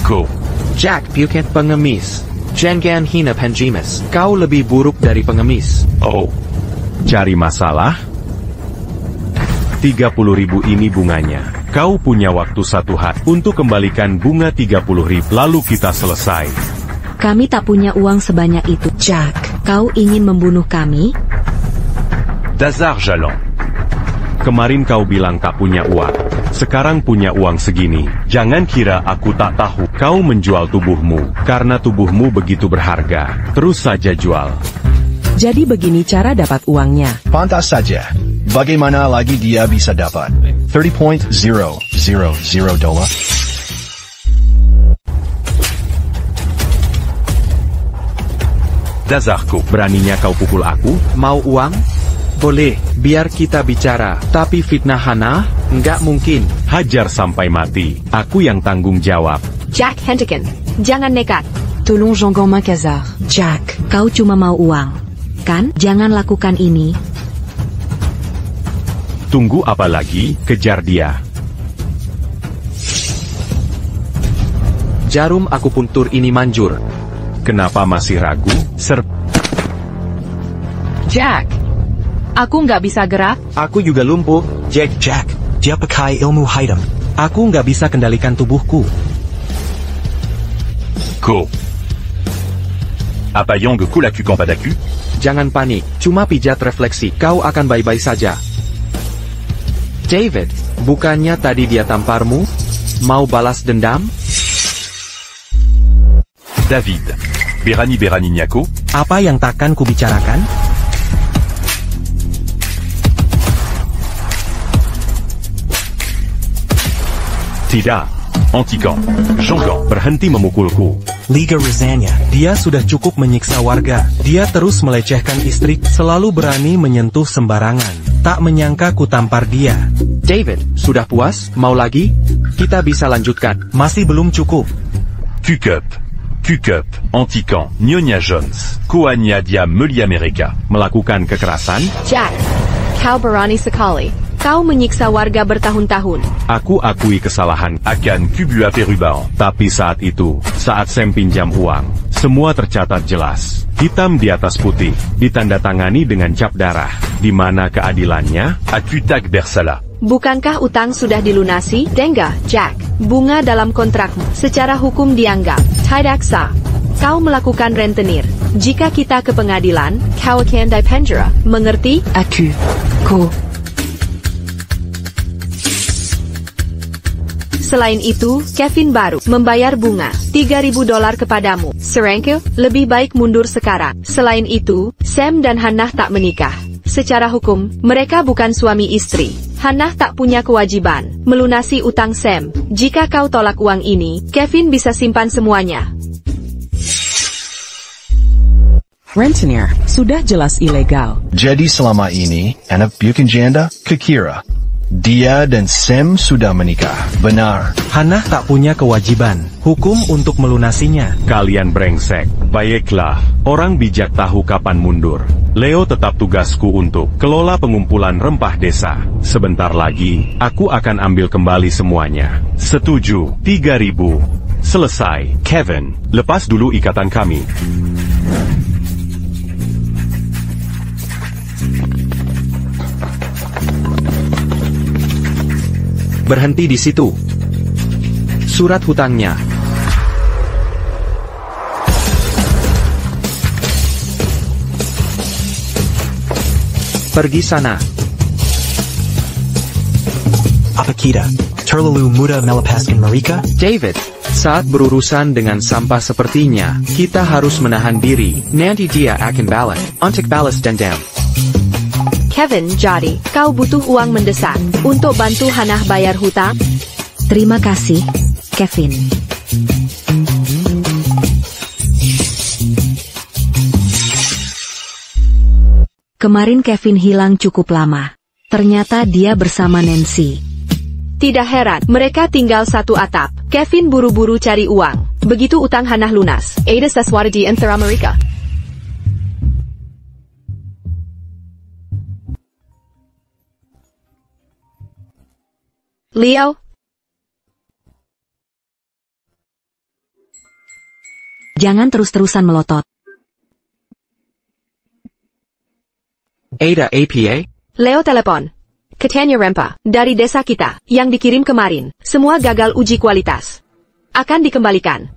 Ko. Jack, bukan pengemis. Jangan hina penjimas. Kau lebih buruk dari pengemis. Oh, cari masalah? 30.000 ini bunganya. Kau punya waktu 1 hari untuk kembalikan bunga 30.000, lalu kita selesai. Kami tak punya uang sebanyak itu. Jack, kau ingin membunuh kami? Dasar jalan. Kemarin kau bilang tak punya uang. Sekarang punya uang segini. Jangan kira aku tak tahu. Kau menjual tubuhmu, karena tubuhmu begitu berharga. Terus saja jual. Jadi begini cara dapat uangnya. Pantas saja. Bagaimana lagi dia bisa dapat? $30.000. Dasarku, beraninya kau pukul aku? Mau uang? Boleh, biar kita bicara. Tapi fitnah Hannah? Enggak mungkin. Hajar sampai mati. Aku yang tanggung jawab. Jack Henderson, jangan nekat. Tolong Jean-Gian Macassar. Jack, kau cuma mau uang. Kan? Jangan lakukan ini. Tunggu apa lagi? Kejar dia. Jarum akupuntur ini manjur. Kenapa masih ragu? Jack, aku nggak bisa gerak. Aku juga lumpuh. Jack, dia pakai ilmu hitam. Aku nggak bisa kendalikan tubuhku. Ko. Apa yang ku lakukan padaku? Jangan panik, cuma pijat refleksi, kau akan baik-baik saja. David, bukannya tadi dia tamparmu? Mau balas dendam? David. Berani Nyako. Apa yang takkan kubicarakan? Tidak. Antican. Jean-Gian. Berhenti memukulku. Liga Rizania. Dia sudah cukup menyiksa warga. Dia terus melecehkan istri, selalu berani menyentuh sembarangan. Tak menyangka ku tampar dia. David, sudah puas? Mau lagi? Kita bisa lanjutkan. Masih belum cukup. Q-Cup. Antican. Nyonya Jones. Koanya dia Meli Amerika. Melakukan kekerasan? Jack, kau berani sekali. Kau menyiksa warga bertahun-tahun. Aku akui kesalahan. Akan Kubua Perubahan. Tapi saat itu, saat Sam pinjam uang, semua tercatat jelas. Hitam di atas putih, ditandatangani dengan cap darah. Di mana keadilannya? Aku tak bersalah. Bukankah utang sudah dilunasi? Dengar, Jack. Bunga dalam kontrakmu secara hukum dianggap tidak sah. Kau melakukan rentenir. Jika kita ke pengadilan, kau akan dipenjara. Mengerti? Aku. Ko. Selain itu, Kevin baru membayar bunga $3.000 kepadamu. Serengke, lebih baik mundur sekarang. Selain itu, Sam dan Hannah tak menikah. Secara hukum, mereka bukan suami istri. Hannah tak punya kewajiban melunasi utang Sam. Jika kau tolak uang ini, Kevin bisa simpan semuanya. Rentenir, sudah jelas ilegal. Jadi selama ini, anak bukan janda, kekira. Dia dan Sam sudah menikah, benar. Hannah tak punya kewajiban hukum untuk melunasinya. Kalian brengsek. Baiklah, orang bijak tahu kapan mundur. Leo tetap tugasku untuk kelola pengumpulan rempah desa. Sebentar lagi, aku akan ambil kembali semuanya. Setuju, 3.000. Selesai. Kevin, lepas dulu ikatan kami. Berhenti di situ. Surat hutangnya. Pergi sana. Apa kita terlalu mudah melepaskan mereka? David, saat berurusan dengan sampah sepertinya, kita harus menahan diri. Nanti dia akan balik untuk balas dendam. Kevin, jadi, kau butuh uang mendesak untuk bantu Hannah bayar hutang? Terima kasih, Kevin. Kemarin Kevin hilang cukup lama. Ternyata dia bersama Nancy. Tidak heran, mereka tinggal satu atap. Kevin buru-buru cari uang. Begitu utang Hannah lunas, ada sesuatu di antara mereka. Leo? Jangan terus-terusan melotot. Ada APA? Leo telepon. Katanya rempah dari desa kita yang dikirim kemarin, semua gagal uji kualitas. Akan dikembalikan.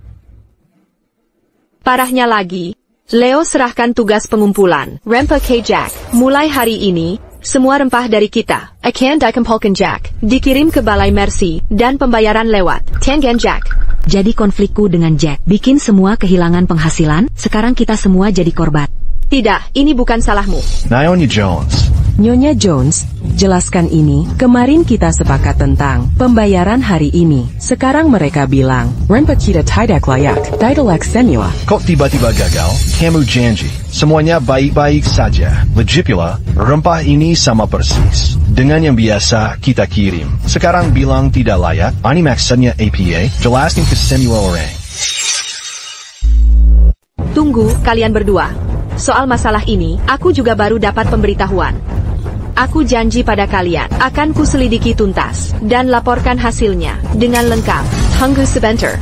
Parahnya lagi, Leo serahkan tugas pengumpulan rempah ke Jack. Mulai hari ini, semua rempah dari kita akan dikumpulkan Jack, dikirim ke Balai Mercy, dan pembayaran lewat Tengen Jack. Jadi konflikku dengan Jack bikin semua kehilangan penghasilan, sekarang kita semua jadi korban. Tidak, ini bukan salahmu. Naomi Jones. Nyonya Jones, jelaskan ini. Kemarin kita sepakat tentang pembayaran hari ini. Sekarang mereka bilang, rempah kita tidak layak, tidak semua. Kok tiba-tiba gagal? Kamu janji. Semuanya baik-baik saja. Lagi pula, rempah ini sama persis dengan yang biasa kita kirim. Sekarang bilang tidak layak, ini maksudnya APA, jelaskan ke semua orang. Tunggu, kalian berdua. Soal masalah ini, aku juga baru dapat pemberitahuan. Aku janji pada kalian, akan kuselidiki tuntas, dan laporkan hasilnya, dengan lengkap. Tunggu sebentar.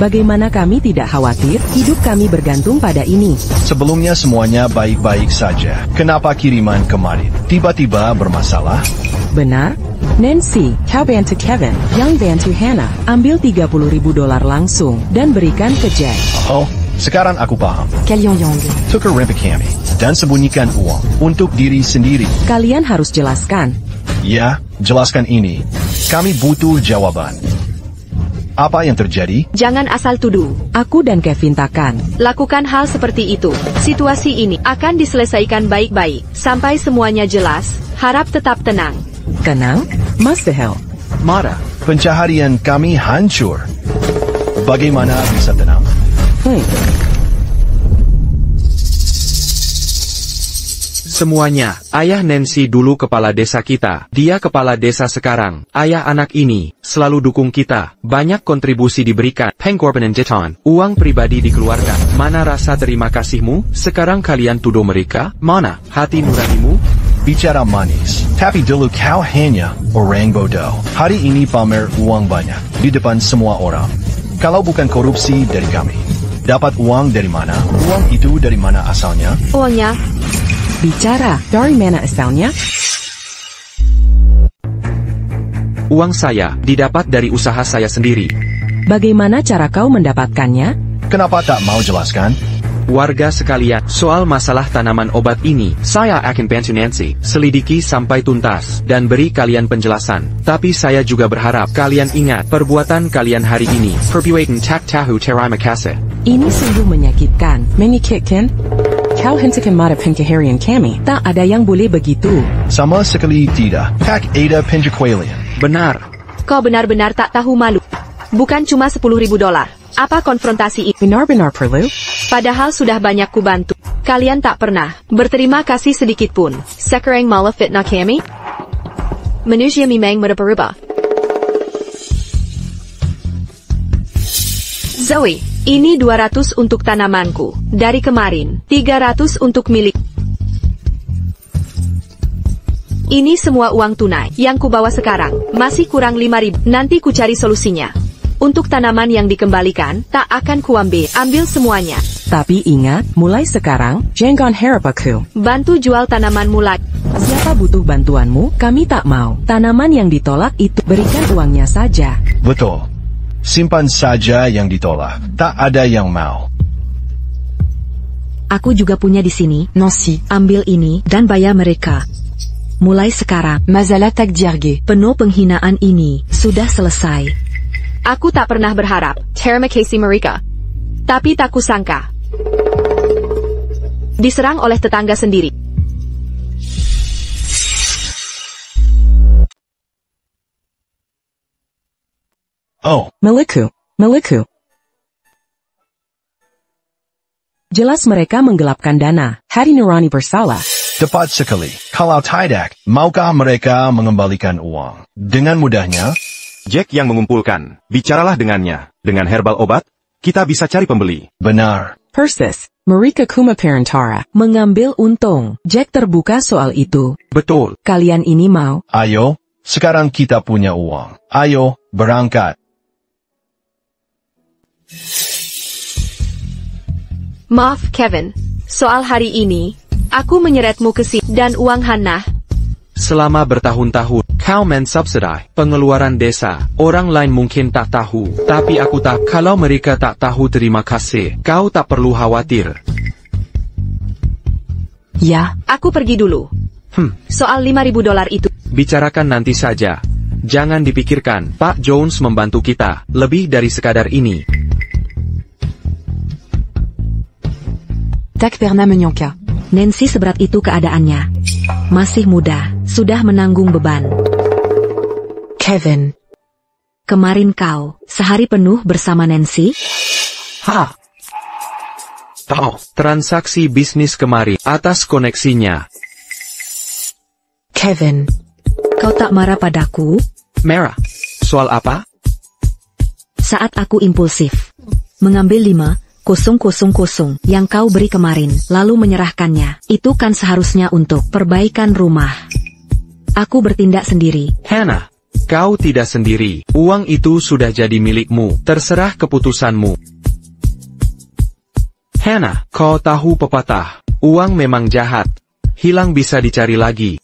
Bagaimana kami tidak khawatir, hidup kami bergantung pada ini. Sebelumnya semuanya baik-baik saja. Kenapa kiriman kemarin tiba-tiba bermasalah? Benar? Nancy, kau bantu Kevin, yang bantu Hannah, ambil $30.000 langsung, dan berikan ke Jack. Oh, sekarang aku paham. Kalyong-yong. Tukar rempah kami, dan sembunyikan uang untuk diri sendiri. Kalian harus jelaskan. Ya, jelaskan ini. Kami butuh jawaban. Apa yang terjadi? Jangan asal tuduh. Aku dan Kevin takkan lakukan hal seperti itu. Situasi ini akan diselesaikan baik-baik. Sampai semuanya jelas, harap tetap tenang. Tenang? Mas Behel. Mara, pencaharian kami hancur. Bagaimana bisa tenang? Semuanya, ayah Nancy dulu kepala desa kita, dia kepala desa sekarang, ayah anak ini, selalu dukung kita, banyak kontribusi diberikan, pengorbanan jeton, uang pribadi dikeluarkan, mana rasa terima kasihmu, sekarang kalian tuduh mereka, mana hati nuranimu? bicara manis. Tapi dulu kau hanya orang bodoh. Hari ini pamer uang banyak di depan semua orang. Kalau bukan korupsi dari kami. Dapat uang dari mana? Uang itu dari mana asalnya? Uangnya. Bicara, dari mana asalnya? Uang saya didapat dari usaha saya sendiri. Bagaimana cara kau mendapatkannya? Kenapa tak mau jelaskan? Warga sekalian, soal masalah tanaman obat ini, saya akan bantu Nancy, selidiki sampai tuntas, dan beri kalian penjelasan. Tapi saya juga berharap kalian ingat perbuatan kalian hari ini. Perbuatan tak tahu terima kasih. Ini sungguh menyakitkan. Menyakitkan? Kau hentikan marah pencaharian kami. Tak ada yang boleh begitu. Sama sekali tidak. Tak ada penjakualian. Benar. Kau benar-benar tak tahu malu. Bukan cuma $10.000. Apa konfrontasi itu? Benar-benar perlu? Padahal sudah banyak kubantu. Kalian tak pernah berterima kasih sedikit pun. Sekarang malah fitnah kami? Manusia memang berubah. Zoe, ini 200 untuk tanamanku. Dari kemarin, 300 untuk milik. Ini semua uang tunai yang kubawa sekarang. Masih kurang 5.000. Nanti ku cari solusinya. Untuk tanaman yang dikembalikan, tak akan kuambil. Ambil semuanya. Tapi ingat, mulai sekarang, jangan harap aku bantu jual tanaman mulai. Siapa butuh bantuanmu, kami tak mau. Tanaman yang ditolak itu, berikan uangnya saja. Betul. Simpan saja yang ditolak. Tak ada yang mau. Aku juga punya di sini. Nancy, Ambil ini dan bayar mereka. Mulai sekarang, masalah tak diargue. penuh penghinaan ini sudah selesai. Aku tak pernah berharap, terima kasih mereka. Tapi tak kusangka. Diserang oleh tetangga sendiri. Oh, Milikku. Jelas mereka menggelapkan dana. Hari Nurani bersalah. tepat sekali. Kalau tidak, maukah mereka mengembalikan uang? Dengan mudahnya, Jack yang mengumpulkan. Bicaralah dengannya. Dengan herbal obat, kita bisa cari pembeli. benar. Persis, mereka kuma perantara. Mengambil untung. Jack terbuka soal itu. Betul. Kalian ini mau? Ayo, sekarang kita punya uang. Ayo, berangkat. Maaf, Kevin. Soal hari ini, aku menyeretmu ke sini dan uang Hannah. Selama bertahun-tahun, kau mensubsidai pengeluaran desa. Orang lain mungkin tak tahu, tapi aku tak. Kalau mereka tak tahu terima kasih, kau tak perlu khawatir. Ya, Aku pergi dulu. Soal $5.000 itu. Bicarakan nanti saja. Jangan dipikirkan, Pak Jones membantu kita, lebih dari sekadar ini. tak pernah menyangka. Nancy seberat itu keadaannya. Masih muda, sudah menanggung beban. Kevin, Kemarin kau, sehari penuh bersama Nancy? Tahu, transaksi bisnis kemarin, atas koneksinya. Kevin, Kau tak marah padaku? Merah. Soal apa? Saat aku impulsif. Mengambil 5,000 yang kau beri kemarin, lalu menyerahkannya. Itu kan seharusnya untuk perbaikan rumah. Aku bertindak sendiri. Hannah, kau tidak sendiri. Uang itu sudah jadi milikmu. Terserah keputusanmu. Hannah, kau tahu pepatah. Uang memang jahat. Hilang bisa dicari lagi.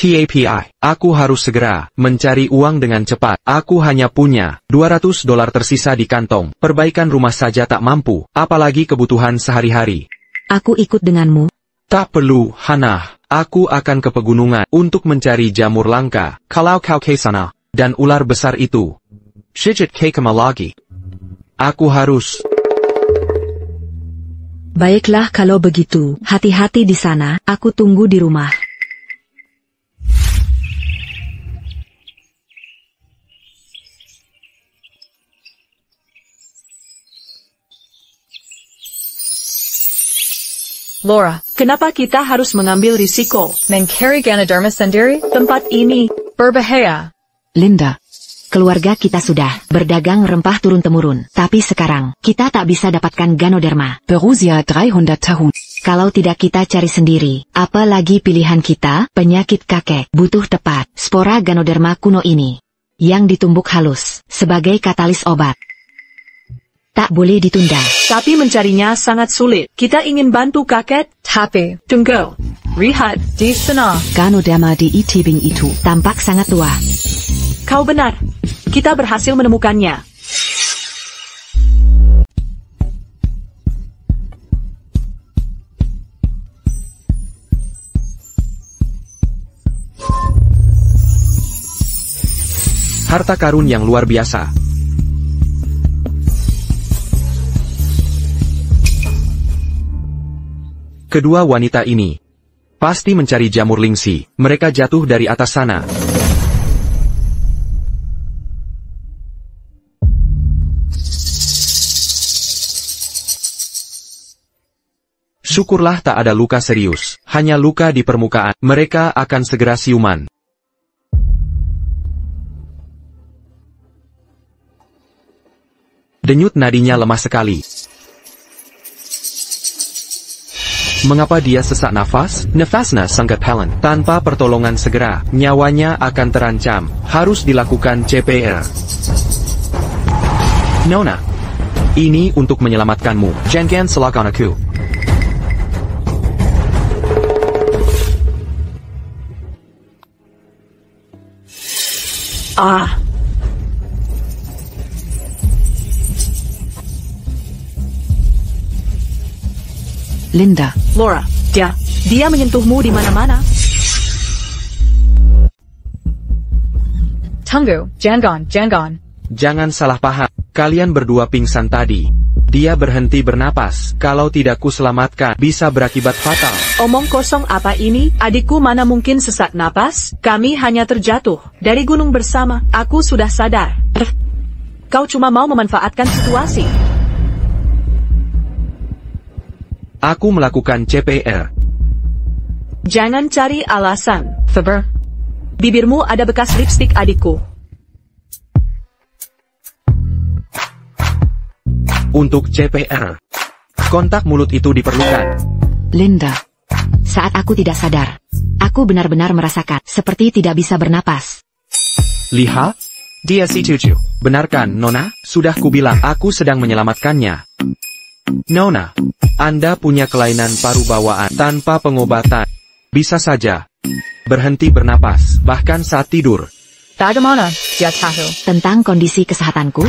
TAPI, aku harus segera mencari uang dengan cepat. Aku hanya punya $200 tersisa di kantong. Perbaikan rumah saja tak mampu, apalagi kebutuhan sehari-hari. Aku ikut denganmu. Tak perlu, Hannah. Aku akan ke pegunungan untuk mencari jamur langka. Kalau kau ke sana, dan ular besar itu, Shijit ke kemana lagi? Aku harus. Baiklah kalau begitu, hati-hati di sana, aku tunggu di rumah. Laura, kenapa kita harus mengambil risiko? Mencari Ganoderma sendiri? Tempat ini berbahaya. Linda, keluarga kita sudah berdagang rempah turun-temurun. Tapi sekarang, kita tak bisa dapatkan Ganoderma. berusia 300 tahun. Kalau tidak kita cari sendiri. Apalagi pilihan kita, penyakit kakek, butuh tepat. Spora Ganoderma kuno ini. Yang ditumbuk halus, sebagai katalis obat. Tak boleh ditunda. Tapi mencarinya sangat sulit. Kita ingin bantu kakek, tapi tunggu. Lihat di sana. Ganoderma di tebing itu tampak sangat tua. Kau benar. Kita berhasil menemukannya. Harta karun yang luar biasa. Kedua wanita ini pasti mencari jamur lingsi. Mereka jatuh dari atas sana. Syukurlah tak ada luka serius, hanya luka di permukaan. Mereka akan segera siuman. Denyut nadinya lemah sekali. Mengapa dia sesak nafas? Nafasnya sangat pelan. Tanpa pertolongan segera, nyawanya akan terancam. Harus dilakukan CPR. Nona, ini untuk menyelamatkanmu. Jangan salahkan aku. Linda. Laura, dia menyentuhmu di mana-mana. Tunggu, jangan. Jangan salah paham. Kalian berdua pingsan tadi. Dia berhenti bernapas. Kalau tidak kuselamatkan, bisa berakibat fatal. Omong kosong apa ini? Adikku mana mungkin sesak napas? Kami hanya terjatuh dari gunung bersama. Aku sudah sadar. Kau cuma mau memanfaatkan situasi. Aku melakukan CPR. Jangan cari alasan, Faber. Bibirmu ada bekas lipstik adikku. Untuk CPR, kontak mulut itu diperlukan. Linda. Saat aku tidak sadar, aku benar-benar merasakan seperti tidak bisa bernapas. Lihat, dia si cucu. Benarkan, Nona? Sudah kubilang aku sedang menyelamatkannya. Nona, Anda punya kelainan paru bawaan tanpa pengobatan. Bisa saja berhenti bernapas, bahkan saat tidur. Bagaimana, dia tahu tentang kondisi kesehatanku?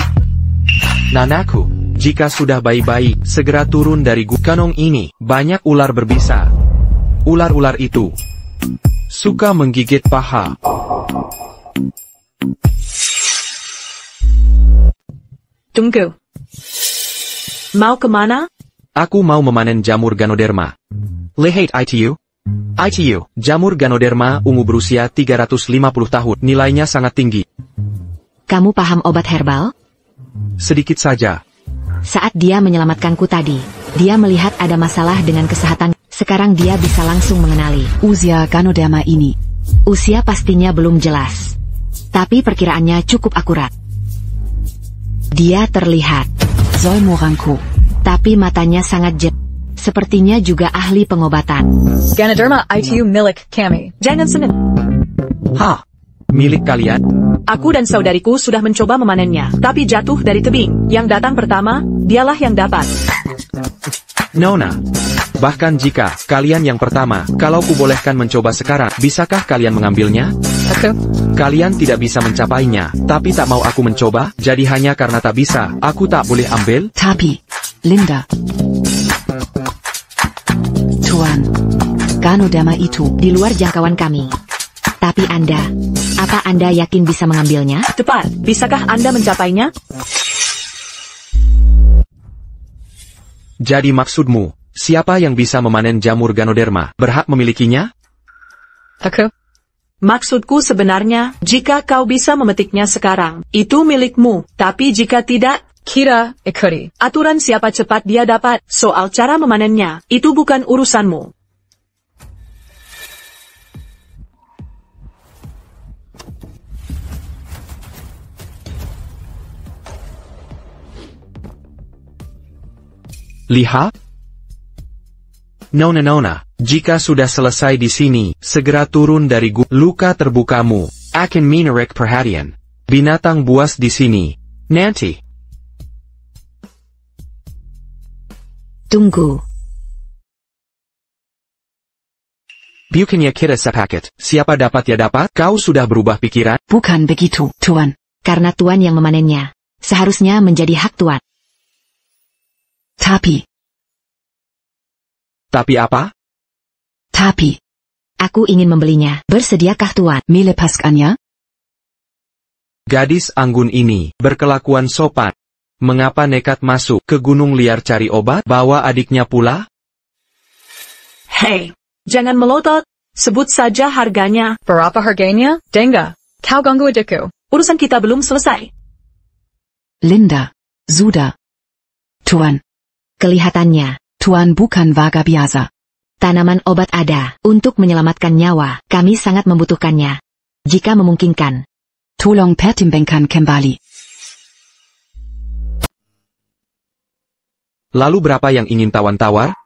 Nanaku, jika sudah baik-baik, segera turun dari gunung ini. Banyak ular berbisa. Ular-ular itu suka menggigit paha. Tunggu. Mau kemana? Aku mau memanen jamur Ganoderma. Lihat ITU. Jamur Ganoderma ungu berusia 350 tahun. Nilainya sangat tinggi. Kamu paham obat herbal? Sedikit saja. Saat dia menyelamatkanku tadi, dia melihat ada masalah dengan kesehatan. Sekarang dia bisa langsung mengenali usia Ganoderma ini. Usia pastinya belum jelas, tapi perkiraannya cukup akurat. Dia terlihat Zoimorangku, tapi matanya sangat jet. Sepertinya juga ahli pengobatan. Ganoderma itu milik kami. Jangan senang. Hah? Milik kalian? Aku dan saudariku sudah mencoba memanennya, tapi jatuh dari tebing. Yang datang pertama, dialah yang dapat. Nona, bahkan jika kalian yang pertama, kalau kubolehkan mencoba sekarang, bisakah kalian mengambilnya? Aku? Kalian tidak bisa mencapainya, tapi tak mau aku mencoba, jadi hanya karena tak bisa, aku tak boleh ambil? Tapi, Linda. Tuan, Ganoderma itu di luar jangkauan kami. Tapi Anda, apa Anda yakin bisa mengambilnya? Tepat, bisakah Anda mencapainya? Jadi maksudmu, siapa yang bisa memanen jamur Ganoderma, berhak memilikinya? Aku. Maksudku sebenarnya, jika kau bisa memetiknya sekarang, itu milikmu. Tapi jika tidak, kira ikuti aturan siapa cepat dia dapat. Soal cara memanennya, itu bukan urusanmu. Lihat. Nona, jika sudah selesai di sini, segera turun dari luka terbukamu. Akan menarik perhatian binatang buas di sini. Nanti. Tunggu. Bukannya kita sepakat, siapa dapat ya dapat? Kau sudah berubah pikiran? Bukan begitu, Tuan. Karena Tuan yang memanennya. Seharusnya menjadi hak Tuan. Tapi apa? Tapi. Aku ingin membelinya. Bersediakah Tuan? Melepaskannya? Gadis anggun ini berkelakuan sopan. Mengapa nekat masuk ke gunung liar cari obat? Bawa adiknya pula? Hei, jangan melotot. Sebut saja harganya. Berapa harganya? Denga, kau ganggu adikku. Urusan kita belum selesai. Linda. Sudah. Tuan. Kelihatannya, Tuan bukan warga biasa. tanaman obat ada. Untuk menyelamatkan nyawa, kami sangat membutuhkannya. Jika memungkinkan. Tolong pertimbangkan kembali. Lalu berapa yang ingin tawar-tawar?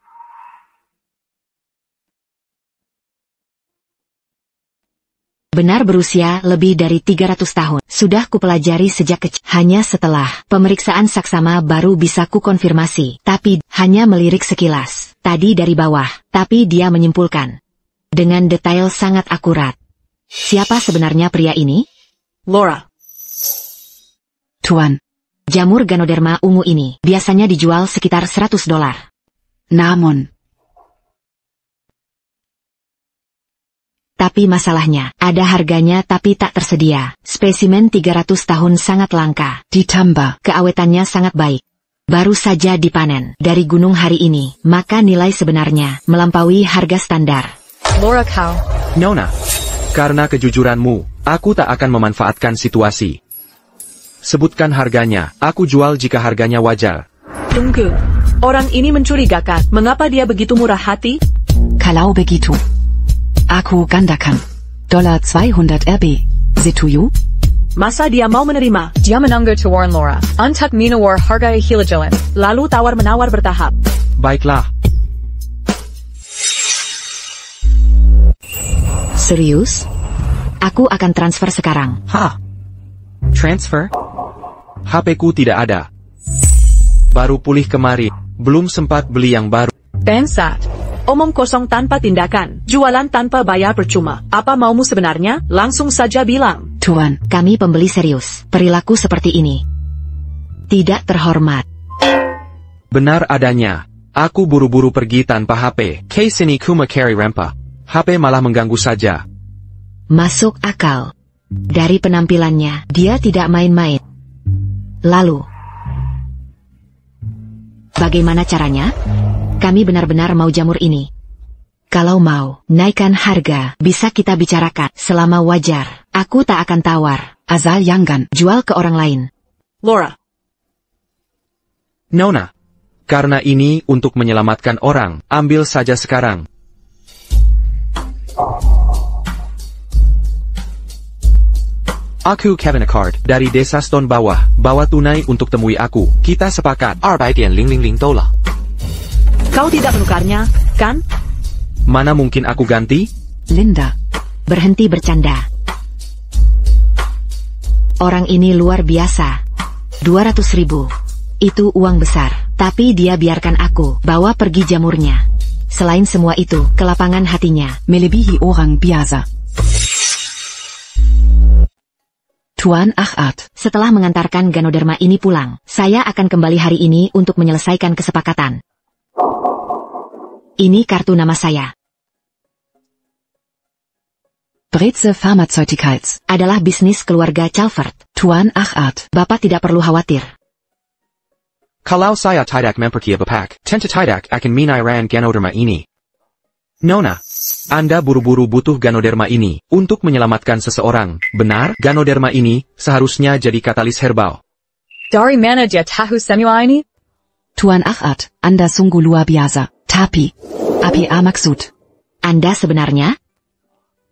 Benar berusia lebih dari 300 tahun. Sudah kupelajari sejak kecil. Hanya setelah pemeriksaan saksama baru bisa kukonfirmasi. Tapi, hanya melirik sekilas. Tadi dari bawah. Tapi dia menyimpulkan. Dengan detail sangat akurat. Siapa sebenarnya pria ini? Laura. Tuan. Jamur Ganoderma ungu ini biasanya dijual sekitar $100. Namun. Tapi masalahnya, ada harganya tapi tak tersedia. Spesimen 300 tahun sangat langka. Ditambah, keawetannya sangat baik. Baru saja dipanen dari gunung hari ini, maka nilai sebenarnya melampaui harga standar. Laura kau. Nona, karena kejujuranmu, aku tak akan memanfaatkan situasi. Sebutkan harganya, aku jual jika harganya wajar. Tunggu, orang ini mencurigakan. Mengapa dia begitu murah hati? Kalau begitu. Aku gandakan. $200 RB. Setuju? Masa dia mau menerima? Dia menunggu tawaran Laura. Untuk menawar harga hilajalan. Lalu tawar-menawar bertahap. Baiklah. Serius? Aku akan transfer sekarang. Transfer? HP-ku tidak ada. Baru pulih kemarin. Belum sempat beli yang baru. Bangsat. Omong kosong tanpa tindakan. Jualan tanpa bayar percuma. Apa maumu sebenarnya? Langsung saja bilang. Tuan, kami pembeli serius. Perilaku seperti ini tidak terhormat. Benar adanya. Aku buru-buru pergi tanpa HP. Kesini kuma carry rempa. HP malah mengganggu saja. Masuk akal. Dari penampilannya, dia tidak main-main. Lalu, bagaimana caranya? Kami benar-benar mau jamur ini. Kalau mau naikkan harga, bisa kita bicarakan. Selama wajar, aku tak akan tawar. Asal jangan jual ke orang lain. Laura. Nona. Karena ini untuk menyelamatkan orang, ambil saja sekarang. Aku Kevin Acard, dari desa Stone Bawah. Bawa tunai untuk temui aku. Kita sepakat. $200 Kau tidak menukarnya, kan? Mana mungkin aku ganti? Linda. Berhenti bercanda. Orang ini luar biasa. 200.000. Itu uang besar. Tapi dia biarkan aku bawa pergi jamurnya. Selain semua itu, kelapangan hatinya melebihi orang biasa. Tuan Acard. Setelah mengantarkan Ganoderma ini pulang, saya akan kembali hari ini untuk menyelesaikan kesepakatan. Ini kartu nama saya. Breze Pharmaceuticals adalah bisnis keluarga Calvert. Tuan Acard. Bapak tidak perlu khawatir. Kalau saya tidak memperkiabapak, tentu tidak akan menairan Ganoderma ini. Nona, Anda buru-buru butuh Ganoderma ini untuk menyelamatkan seseorang, benar? Ganoderma ini seharusnya jadi katalis herbal. Dari mana dia tahu semua ini? Tuan Acard, Anda sungguh luar biasa. Tapi, apa maksud? Anda sebenarnya?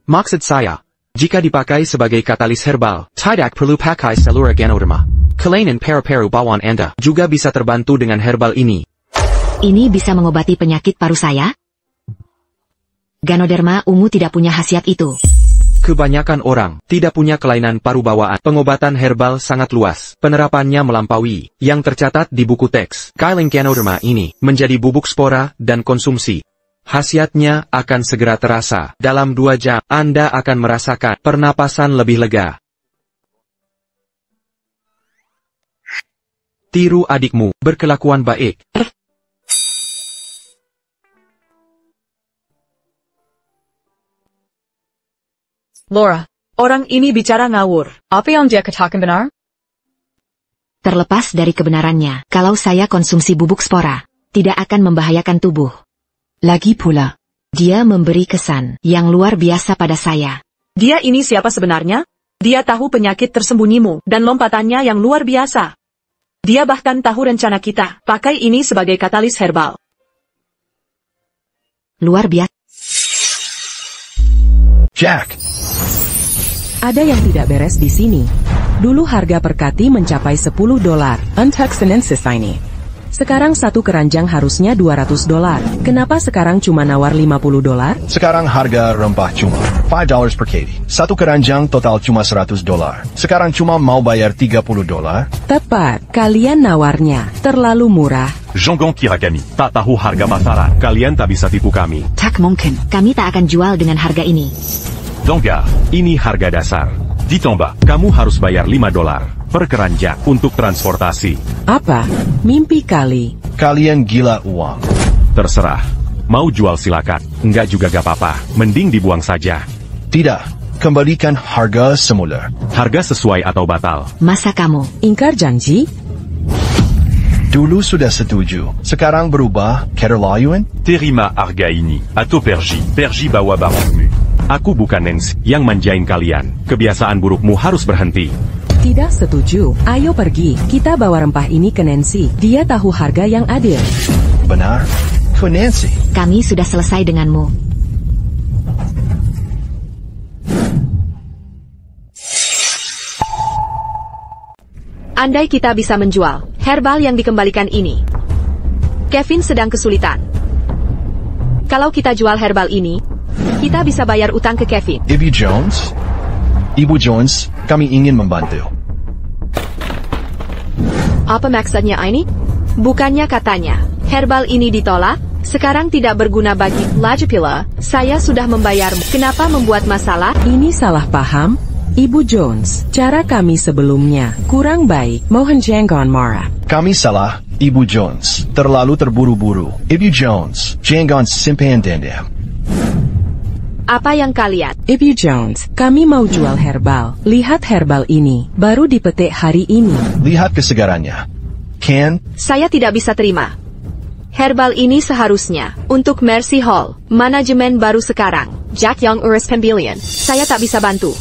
Maksud saya, jika dipakai sebagai katalis herbal, tidak perlu pakai seluruh Ganoderma. Kelainan paru-paru bawaan Anda juga bisa terbantu dengan herbal ini. Ini bisa mengobati penyakit paru saya? Ganoderma ungu tidak punya khasiat itu. Kebanyakan orang tidak punya kelainan paru bawaan. Pengobatan herbal sangat luas. Penerapannya melampaui yang tercatat di buku teks. Kailing Ganoderma ini menjadi bubuk spora dan konsumsi. Khasiatnya akan segera terasa. Dalam 2 jam, Anda akan merasakan pernapasan lebih lega. Tiru adikmu, berkelakuan baik. Laura, orang ini bicara ngawur. Apa yang dia katakan benar? Terlepas dari kebenarannya, kalau saya konsumsi bubuk spora, tidak akan membahayakan tubuh. Lagi pula, Dia memberi kesan yang luar biasa pada saya. Dia ini siapa sebenarnya? Dia tahu penyakit tersembunyimu dan lompatannya yang luar biasa. Dia bahkan tahu rencana kita. Pakai ini sebagai katalis herbal. Luar biasa. Jack. Ada yang tidak beres di sini. Dulu harga per kati mencapai $10. Untuk sinensis ini. Sekarang satu keranjang harusnya $200. Kenapa sekarang cuma nawar $50? Sekarang harga rempah cuma $5 per kati. Satu keranjang total cuma $100. Sekarang cuma mau bayar $30. Tepat, kalian nawarnya terlalu murah. Jongon kira kami tak tahu harga pasaran. Kalian tak bisa tipu kami. Tak mungkin, kami tak akan jual dengan harga ini. Dongga, ini harga dasar. Ditambah, kamu harus bayar $5 per keranjang untuk transportasi. Apa? Mimpi kali. Kalian gila uang. Terserah. Mau jual silakan. Enggak juga gak apa-apa. Mending dibuang saja. Tidak. Kembalikan harga semula. Harga sesuai atau batal? Masa kamu ingkar janji? Dulu sudah setuju. Sekarang berubah. Keterlaluan? Terima harga ini. Atau pergi. Pergi bawa barangmu. Aku bukan Nancy yang manjain kalian. Kebiasaan burukmu harus berhenti. Tidak setuju. Ayo pergi. Kita bawa rempah ini ke Nancy. Dia tahu harga yang adil. Benar? Ke Nancy? Kami sudah selesai denganmu. Andai kita bisa menjual herbal yang dikembalikan ini. Kevin sedang kesulitan. Kalau kita jual herbal ini, kita bisa bayar utang ke Kevin. Ibu Jones? Ibu Jones, kami ingin membantu. Apa maksudnya ini? Bukannya katanya, herbal ini ditolak, sekarang tidak berguna bagi lagi pula, saya sudah membayarmu. Kenapa membuat masalah? Ini salah paham? Ibu Jones, cara kami sebelumnya kurang baik. Mohon jangan marah. Kami salah, Ibu Jones. Terlalu terburu-buru. Ibu Jones, jangan simpan dendam. Apa yang kalian? Ibu Jones, kami mau jual herbal. Lihat herbal ini, baru dipetik hari ini. Lihat kesegarannya. Ken? Saya tidak bisa terima. Herbal ini seharusnya untuk Mercy Hall, manajemen baru sekarang. Jack Young urus pembelian. Saya tak bisa bantu.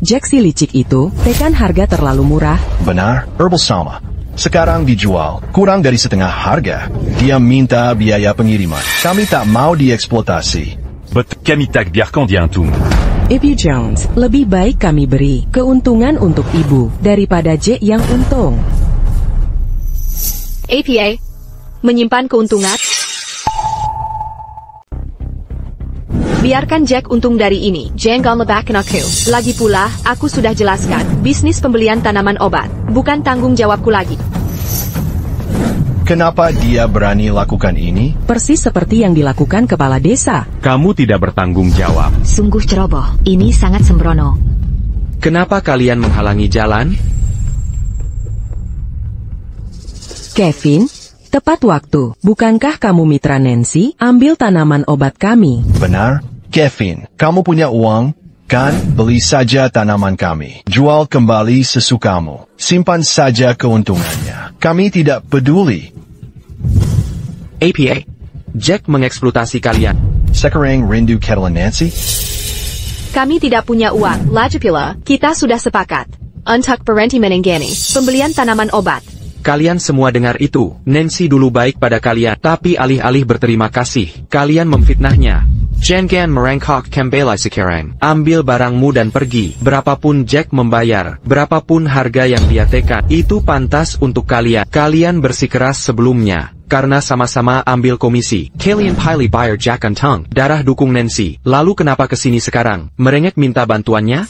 Jack si licik itu, tekan harga terlalu murah. Benar, herbal sama. Sekarang dijual, kurang dari setengah harga. Dia minta biaya pengiriman. Kami tak mau dieksploitasi. Kami tak biarkan dia untung. Ibu Jones, lebih baik kami beri keuntungan untuk ibu daripada Jack yang untung. APA, menyimpan keuntungan. Biarkan Jack untung dari ini. Jangan lebakan aku. Lagi pula, aku sudah jelaskan, bisnis pembelian tanaman obat, bukan tanggung jawabku lagi. Kenapa dia berani lakukan ini? Persis seperti yang dilakukan kepala desa. Kamu tidak bertanggung jawab. Sungguh ceroboh. Ini sangat sembrono. Kenapa kalian menghalangi jalan? Kevin, tepat waktu. Bukankah kamu mitra Nancy? Ambil tanaman obat kami. Benar, Kevin. Kamu punya uang, kan? Beli saja tanaman kami. Jual kembali sesukamu. Simpan saja keuntungannya. Kami tidak peduli. APA, Jack mengeksploitasi kalian. Sekarang rindu Catelyn Nancy? Kami tidak punya uang. Lagi pula, kita sudah sepakat. Untuk berhenti menenggani pembelian tanaman obat. Kalian semua dengar itu. Nancy dulu baik pada kalian, tapi alih-alih berterima kasih, kalian memfitnahnya. Jangan merengkok kembali sekarang. Ambil barangmu dan pergi. Berapapun Jack membayar, berapapun harga yang dia tekan, itu pantas untuk kalian. Kalian bersikeras sebelumnya, karena sama-sama ambil komisi. Kalian pilih bayar Jack Antong, darah dukung Nancy. Lalu kenapa kesini sekarang? Merengek minta bantuannya?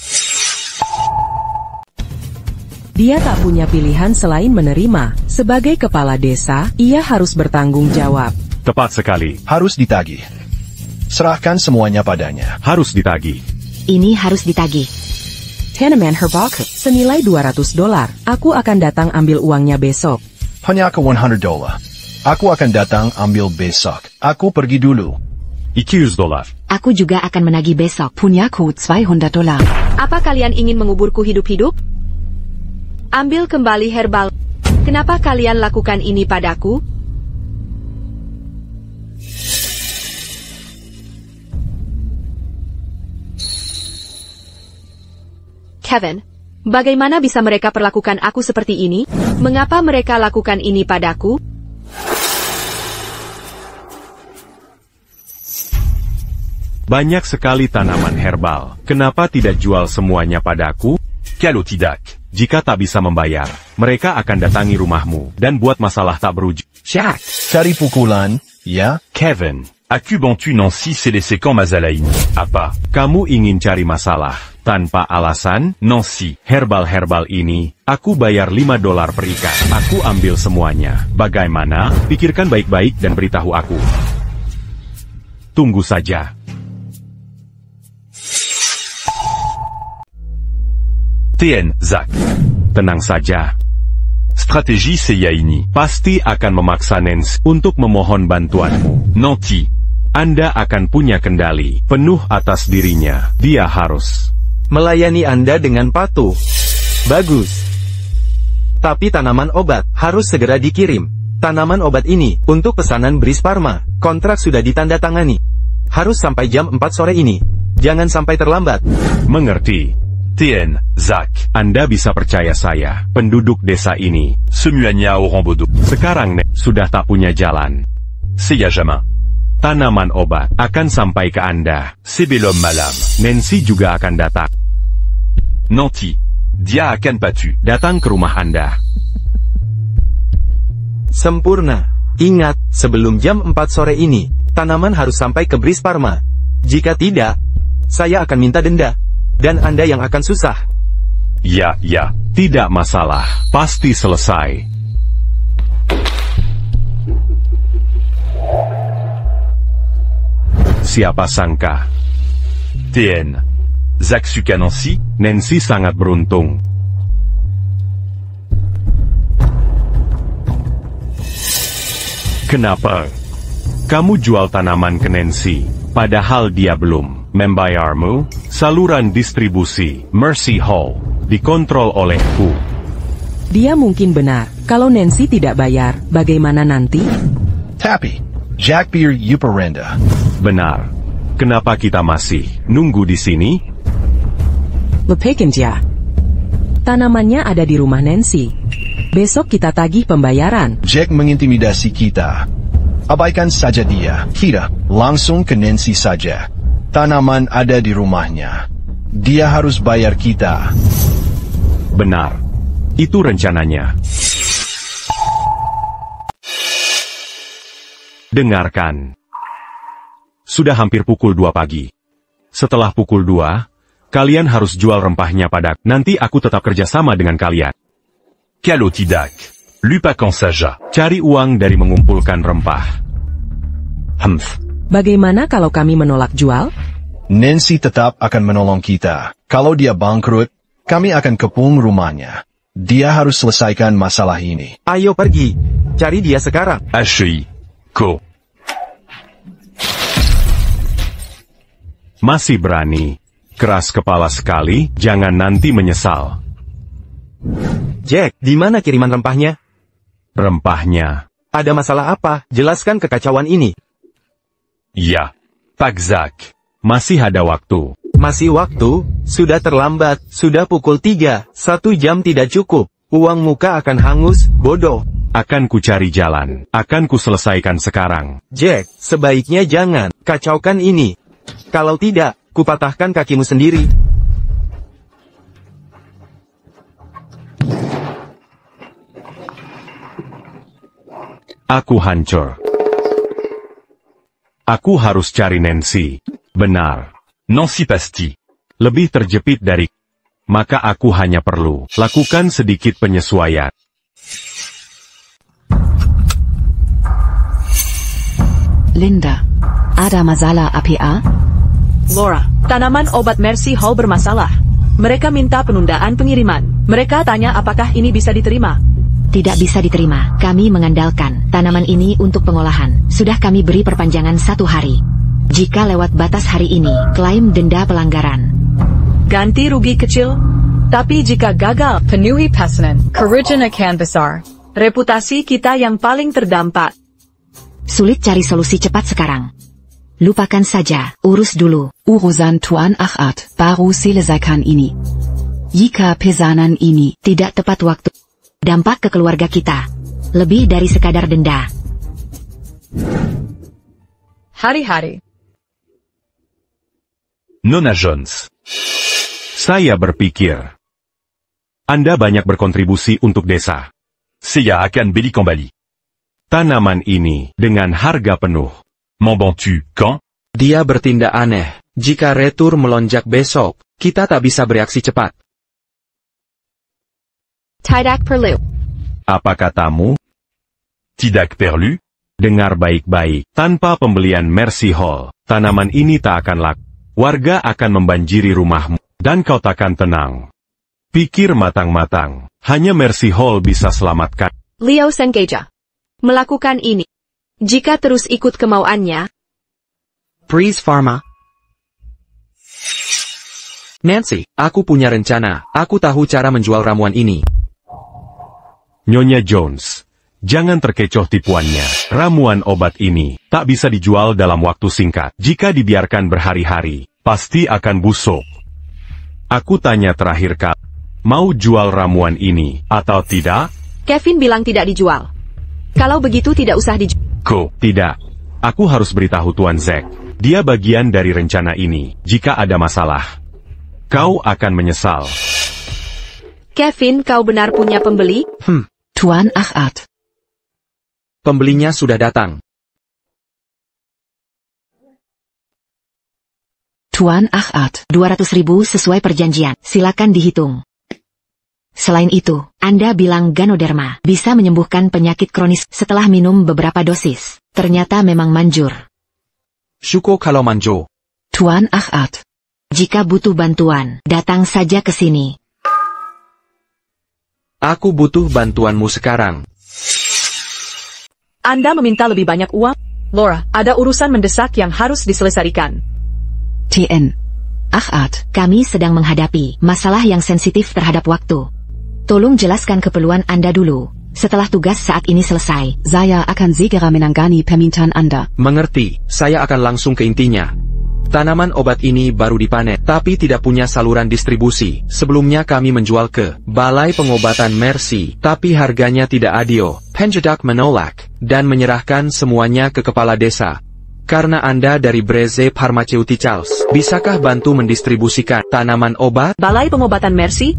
Dia tak punya pilihan selain menerima. Sebagai kepala desa, ia harus bertanggung jawab. Tepat sekali. Harus ditagih. Serahkan semuanya padanya. Harus ditagih. Ini harus ditagih. Tanaman herbal senilai $200. Aku akan datang ambil uangnya besok. Hanya ke $100. Aku akan datang ambil besok. Aku pergi dulu. $200. Aku juga akan menagih besok. Punyaku $200. Apa kalian ingin menguburku hidup-hidup? Ambil kembali herbal. Kenapa kalian lakukan ini padaku? Kevin, bagaimana bisa mereka perlakukan aku seperti ini? Mengapa mereka lakukan ini padaku? Banyak sekali tanaman herbal. Kenapa tidak jual semuanya padaku? Kalau tidak, Jika tak bisa membayar, mereka akan datangi rumahmu dan buat masalah tak berujung. Jack, cari pukulan, ya? Kevin, as-tu battu Nancy c'est laissé quand Mazalaini? Apa? Kamu ingin cari masalah tanpa alasan? Nancy, Herbal-herbal ini, aku bayar $5 per ikat. Aku ambil semuanya. Bagaimana? Pikirkan baik-baik dan beritahu aku. Tunggu saja. TN, Zach. Tenang saja. Strategi Seyaini. Pasti akan memaksa Nancy untuk memohon bantuanmu. Nanti, Anda akan punya kendali penuh atas dirinya. Dia harus melayani Anda dengan patuh. Bagus. Tapi tanaman obat harus segera dikirim. Tanaman obat ini untuk pesanan Bris Parma. Kontrak sudah ditandatangani. Harus sampai jam 4 sore ini. Jangan sampai terlambat. Mengerti. TN, Zach. Anda bisa percaya saya, penduduk desa ini. Semuanya orang bodoh. Sekarang sudah tak punya jalan. Seya jamais. Tanaman obat akan sampai ke Anda. Sebelum malam. Nancy juga akan datang. Nanti, dia akan patu. Datang ke rumah Anda. Sempurna. Ingat, sebelum jam 4 sore ini, tanaman harus sampai ke Bris Parma. Jika tidak, saya akan minta denda. Dan Anda yang akan susah. Ya, tidak masalah. Pasti selesai. Siapa sangka? TN, Zach suka Nancy? Nancy sangat beruntung. Kenapa? Kamu jual tanaman ke Nancy, padahal dia belum membayarmu. Saluran distribusi Mercy Hall dikontrol olehku. Dia mungkin benar. Kalau Nancy tidak bayar, bagaimana nanti? Tapi, Jack Beer Uparenda. Benar. Kenapa kita masih nunggu di sini? Lepekin dia. Tanamannya ada di rumah Nancy. Besok kita tagih pembayaran. Jack mengintimidasi kita. Abaikan saja dia. Kita langsung ke Nancy saja. Tanaman ada di rumahnya. Dia harus bayar kita. Benar. Itu rencananya. Dengarkan. Sudah hampir pukul 2 pagi. Setelah pukul 2, kalian harus jual rempahnya pada. Nanti aku tetap kerjasama dengan kalian. Kalau tidak, lupakan saja. Cari uang dari mengumpulkan rempah. Bagaimana kalau kami menolak jual? Nancy tetap akan menolong kita. Kalau dia bangkrut, kami akan kepung rumahnya. Dia harus selesaikan masalah ini. Ayo pergi. Cari dia sekarang. Ashley. Ko. Masih berani. Keras kepala sekali, jangan nanti menyesal. Jack, di mana kiriman rempahnya? Rempahnya. Ada masalah apa? Jelaskan kekacauan ini. Ya, Pak Zach. Masih ada waktu. Masih waktu? Sudah terlambat. Sudah pukul 3. 1 jam tidak cukup. Uang muka akan hangus, bodoh. Akan ku cari jalan. Akan ku selesaikan sekarang. Jack, sebaiknya jangan. Kacaukan ini. Kalau tidak, kupatahkan kakimu sendiri. Aku hancur. Aku harus cari Nancy. Benar. Nancy pasti. Lebih terjepit dari... Maka aku hanya perlu lakukan sedikit penyesuaian. Linda. Ada masalah APA? Laura, tanaman obat Mercy Hall bermasalah. Mereka minta penundaan pengiriman. Mereka tanya apakah ini bisa diterima. Tidak bisa diterima. Kami mengandalkan tanaman ini untuk pengolahan. Sudah kami beri perpanjangan 1 hari. Jika lewat batas hari ini, klaim denda pelanggaran. Ganti rugi kecil. Tapi jika gagal, Penuhi pesanan. Kerugian akan besar. reputasi kita yang paling terdampak. Sulit cari solusi cepat sekarang. Lupakan saja, urus dulu. Urusan Tuan Akhat baru selesaikan ini. Jika pesanan ini tidak tepat waktu, dampak ke keluarga kita lebih dari sekadar denda. Hari-hari. Nona Jones. Saya berpikir Anda banyak berkontribusi untuk desa. Saya akan beli kembali. Tanaman ini dengan harga penuh. M'en bantu quand? Dia bertindak aneh. Jika retur melonjak besok, kita tak bisa bereaksi cepat. Tidak perlu. Apa katamu? Tidak perlu? Dengar baik-baik. Tanpa pembelian Mercy Hall, tanaman ini tak akan laku. Warga akan membanjiri rumahmu, dan kau takkan tenang. Pikir matang-matang. Hanya Mercy Hall bisa selamatkan. Leo sengaja melakukan ini. Jika terus ikut kemauannya. Freeze Pharma. Nancy, aku punya rencana. Aku tahu cara menjual ramuan ini. Nyonya Jones, jangan terkecoh tipuannya. Ramuan obat ini tak bisa dijual dalam waktu singkat. Jika dibiarkan berhari-hari, pasti akan busuk. Aku tanya terakhir kali, mau jual ramuan ini atau tidak? Kevin bilang tidak dijual. Kalau begitu tidak usah dijual. Tidak. Aku harus beritahu Tuan Zack. Dia bagian dari rencana ini. Jika ada masalah, kau akan menyesal. Kevin, kau benar punya pembeli? Tuan Akhat. Pembelinya sudah datang. Tuan Akhat. 200.000 sesuai perjanjian. Silakan dihitung. Selain itu, Anda bilang Ganoderma bisa menyembuhkan penyakit kronis setelah minum beberapa dosis. Ternyata memang manjur. Syukur kalau manjur. Tuan Akhat. Jika butuh bantuan, datang saja ke sini. Aku butuh bantuanmu sekarang. Anda meminta lebih banyak uang? Laura, ada urusan mendesak yang harus diselesaikan. TN. Akhat. Kami sedang menghadapi masalah yang sensitif terhadap waktu. Tolong jelaskan keperluan Anda dulu. Setelah tugas saat ini selesai, saya akan segera menangani permintaan Anda. Mengerti, saya akan langsung ke intinya. Tanaman obat ini baru dipanen, tapi tidak punya saluran distribusi. Sebelumnya kami menjual ke Balai Pengobatan Mercy, tapi harganya tidak adil. Penjedak menolak, dan menyerahkan semuanya ke kepala desa. Karena Anda dari Breze Pharmaceuticals, bisakah bantu mendistribusikan tanaman obat? Balai Pengobatan Mercy?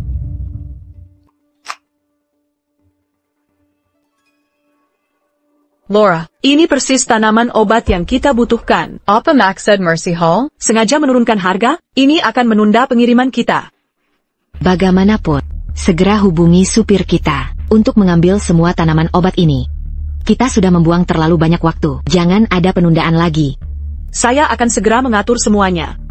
Laura, ini persis tanaman obat yang kita butuhkan. Apa maksud Mercy Hall? Sengaja menurunkan harga, ini akan menunda pengiriman kita. Bagaimanapun, segera hubungi supir kita untuk mengambil semua tanaman obat ini. Kita sudah membuang terlalu banyak waktu. Jangan ada penundaan lagi. Saya akan segera mengatur semuanya.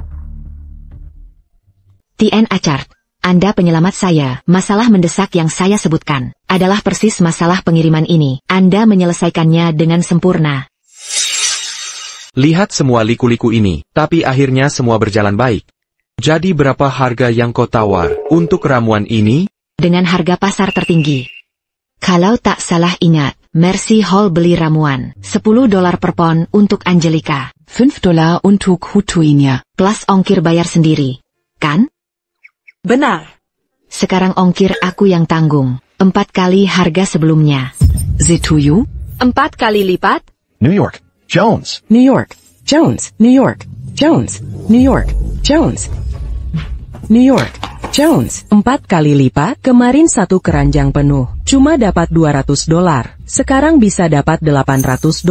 TN Achard, Anda penyelamat saya. Masalah mendesak yang saya sebutkan adalah persis masalah pengiriman ini. Anda menyelesaikannya dengan sempurna. Lihat semua liku-liku ini, tapi akhirnya semua berjalan baik. Jadi berapa harga yang kau tawar untuk ramuan ini? Dengan harga pasar tertinggi. Kalau tak salah ingat, Mercy Hall beli ramuan $10 per pon untuk Angelica. $5 untuk Hutuinya. Plus ongkir bayar sendiri. Kan? Benar. Sekarang ongkir aku yang tanggung. 4 kali harga sebelumnya. Zetuyu? 4 kali lipat? New York, Jones. New York, Jones, New York, Jones. New York, Jones. New York, Jones. 4 kali lipat, kemarin 1 keranjang penuh. Cuma dapat $200. Sekarang bisa dapat $800.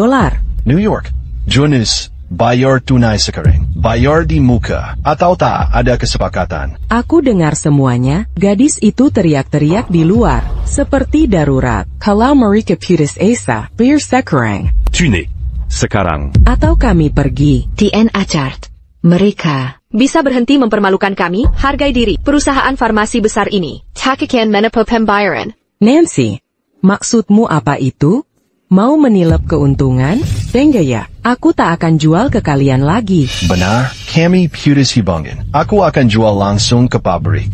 New York, Jonas, bayar tunai sekarang. Bayar di muka. Atau tak ada kesepakatan. Aku dengar semuanya, gadis itu teriak-teriak di luar. Seperti darurat. Kalau mereka putus asa, bayar sekarang. Tunai. Sekarang. Atau kami pergi. TN Achart. Mereka bisa berhenti mempermalukan kami, hargai diri. Perusahaan farmasi besar ini. Takakan menepo pembayaran. Nancy, maksudmu apa itu? Mau menilap keuntungan? Enggak ya, aku tak akan jual ke kalian lagi. Benar, kami putus hubungan. Aku akan jual langsung ke pabrik.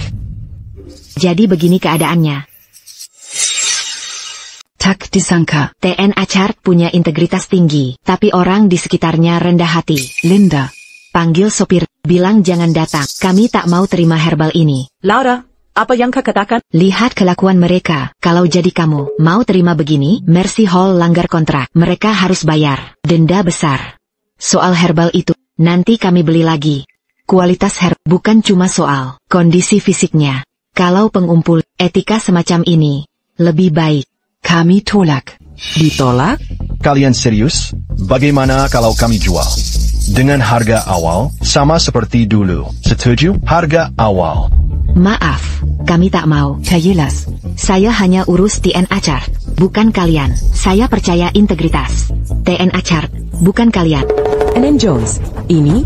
Jadi begini keadaannya. Tak disangka. TN Achart punya integritas tinggi, tapi orang di sekitarnya rendah hati. Linda. Panggil sopir, bilang jangan datang. Kami tak mau terima herbal ini. Laura, apa yang kau katakan? Lihat kelakuan mereka. Kalau jadi kamu, mau terima begini? Mercy Hall langgar kontrak. Mereka harus bayar denda besar. Soal herbal itu, nanti kami beli lagi. Kualitas herbal bukan cuma soal kondisi fisiknya. Kalau pengumpul etika semacam ini, lebih baik. Kami tolak. Ditolak? Kalian serius? Bagaimana kalau kami jual? Dengan harga awal, sama seperti dulu. Setuju? Harga awal. Maaf, kami tak mau. Jelas. Saya hanya urus TN Achart, bukan kalian. Saya percaya integritas. TN Achart, bukan kalian. NN Jones, ini?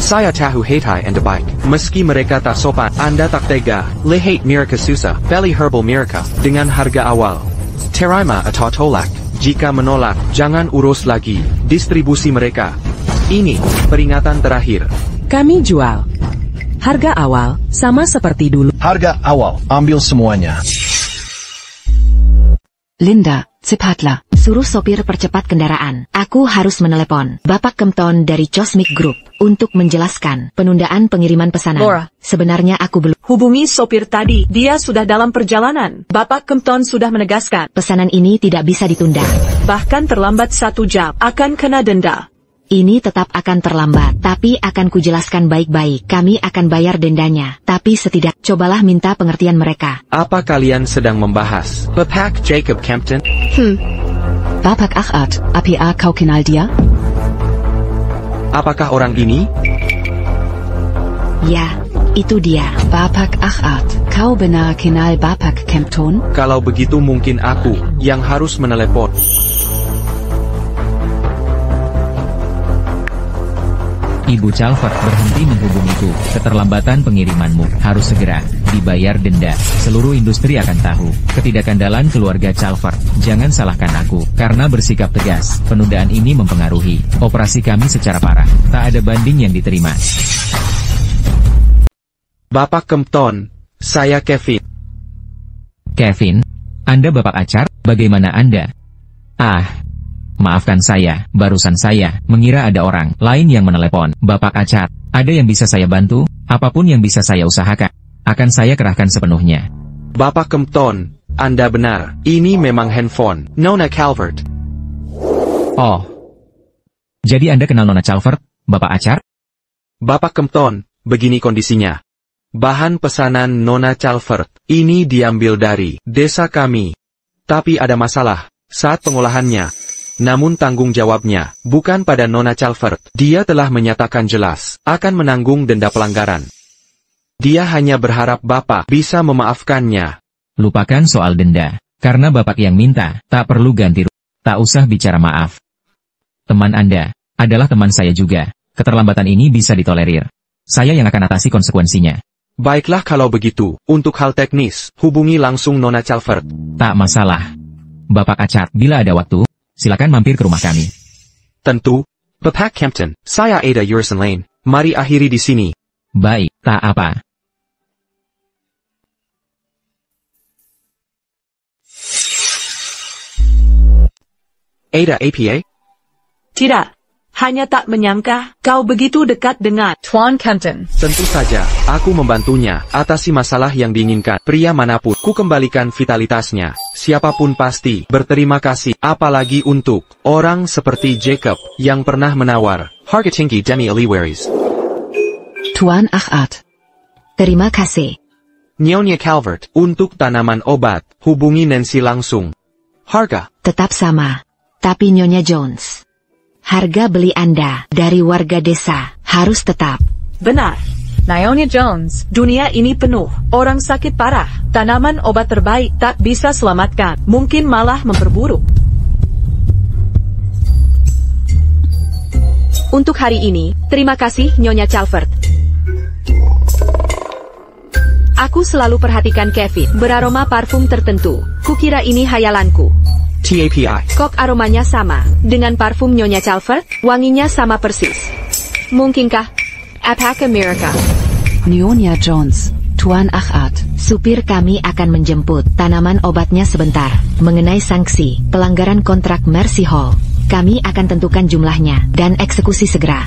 Saya tahu Hatai and baik. Meski mereka tak sopan, Anda tak tega. Lihat mereka susah, beli herbal mereka, dengan harga awal. Terima atau tolak. Jika menolak, jangan urus lagi distribusi mereka. Ini peringatan terakhir. Kami jual. Harga awal, sama seperti dulu. Harga awal, ambil semuanya. Linda, cepatlah. Suruh sopir percepat kendaraan. Aku harus menelepon Bapak Kempton dari Cosmic Group untuk menjelaskan penundaan pengiriman pesanan. Laura. Sebenarnya aku belum. Hubungi sopir tadi. Dia sudah dalam perjalanan. Bapak Kempton sudah menegaskan. Pesanan ini tidak bisa ditunda. Bahkan terlambat 1 jam, akan kena denda. Ini tetap akan terlambat, tapi akan kujelaskan baik-baik. Kami akan bayar dendanya, tapi setidak cobalah minta pengertian mereka. Apa kalian sedang membahas? Bapak Jacob Kempton? Bapak Achart, apa kau kenal dia? Apakah orang ini? Ya, itu dia. Bapak Achart, kau benar kenal Bapak Kempton? Kalau begitu mungkin aku yang harus menelepon. Ibu Calvert berhenti menghubungiku. Keterlambatan pengirimanmu harus segera dibayar denda. Seluruh industri akan tahu ketidakkandalan keluarga Calvert. Jangan salahkan aku karena bersikap tegas. Penundaan ini mempengaruhi operasi kami secara parah. Tak ada banding yang diterima. Bapak Kempton, saya Kevin. Kevin, Anda Bapak Achart? Bagaimana Anda? Maafkan saya, barusan saya mengira ada orang lain yang menelepon. Bapak Achart, ada yang bisa saya bantu? Apapun yang bisa saya usahakan, akan saya kerahkan sepenuhnya. Bapak Kempton, Anda benar. Ini memang handphone Nona Calvert. Oh. Jadi Anda kenal Nona Calvert, Bapak Achart? Bapak Kempton, begini kondisinya. Bahan pesanan Nona Calvert ini diambil dari desa kami. Tapi ada masalah saat pengolahannya. Namun tanggung jawabnya bukan pada Nona Calvert. Dia telah menyatakan jelas akan menanggung denda pelanggaran. Dia hanya berharap Bapak bisa memaafkannya. Lupakan soal denda. Karena Bapak yang minta, tak perlu ganti rugi. Tak usah bicara maaf. Teman Anda adalah teman saya juga. Keterlambatan ini bisa ditolerir. Saya yang akan atasi konsekuensinya. Baiklah kalau begitu. Untuk hal teknis, hubungi langsung Nona Calvert. Tak masalah. Bapak Achart, bila ada waktu, silakan mampir ke rumah kami. Tentu. Bapak Kempton, saya Ada Yursen Lane. Mari akhiri di sini. Baik, tak apa. Ada APA? Tidak. Hanya tak menyangka kau begitu dekat dengan Tuan Kempton. Tentu saja, aku membantunya atasi masalah yang diinginkan. Pria manapun, ku kembalikan vitalitasnya. Siapapun pasti berterima kasih, apalagi untuk orang seperti Jacob yang pernah menawar Harga tinggi demi Eliwaris. Tuan Akhat. Terima kasih. Nyonya Calvert, untuk tanaman obat, hubungi Nancy langsung. Harga. Tetap sama. Tapi Nyonya Jones, harga beli Anda dari warga desa harus tetap. Benar. Nyonya Jones. Dunia ini penuh orang sakit parah. Tanaman obat terbaik tak bisa selamatkan. Mungkin malah memperburuk. Untuk hari ini, terima kasih Nyonya Calvert. Aku selalu perhatikan Kevin, beraroma parfum tertentu. Kukira ini hayalanku. TAPI. Kok aromanya sama dengan parfum Nyonya Calvert? Wanginya sama persis. Mungkinkah? Apakah miracle? Nyonya Jones. Tuan Akhat. Supir kami akan menjemput tanaman obatnya sebentar. Mengenai sanksi pelanggaran kontrak Mercy Hall, kami akan tentukan jumlahnya dan eksekusi segera.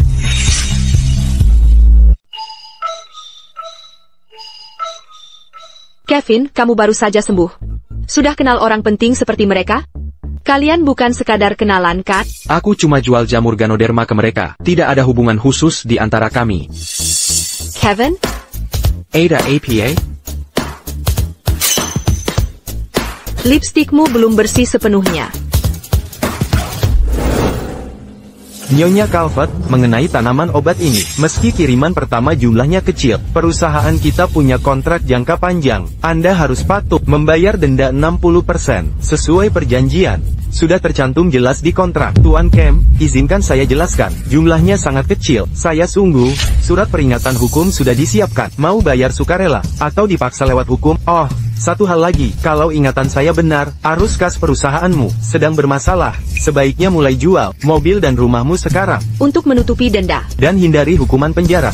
Kevin, kamu baru saja sembuh. Sudah kenal orang penting seperti mereka? Kalian bukan sekadar kenalan, kan? Aku cuma jual jamur Ganoderma ke mereka. Tidak ada hubungan khusus di antara kami. Kevin? Ada APA? Lipstikmu belum bersih sepenuhnya. Nyonya Calvert, mengenai tanaman obat ini, meski kiriman pertama jumlahnya kecil, perusahaan kita punya kontrak jangka panjang. Anda harus patuh membayar denda 60%, sesuai perjanjian. Sudah tercantum jelas di kontrak. Tuan Kem, izinkan saya jelaskan. Jumlahnya sangat kecil. Saya sungguh, surat peringatan hukum sudah disiapkan. Mau bayar sukarela, atau dipaksa lewat hukum? Oh, satu hal lagi, kalau ingatan saya benar, arus kas perusahaanmu sedang bermasalah. Sebaiknya mulai jual mobil dan rumahmu sekarang. Untuk menutupi denda. Dan hindari hukuman penjara.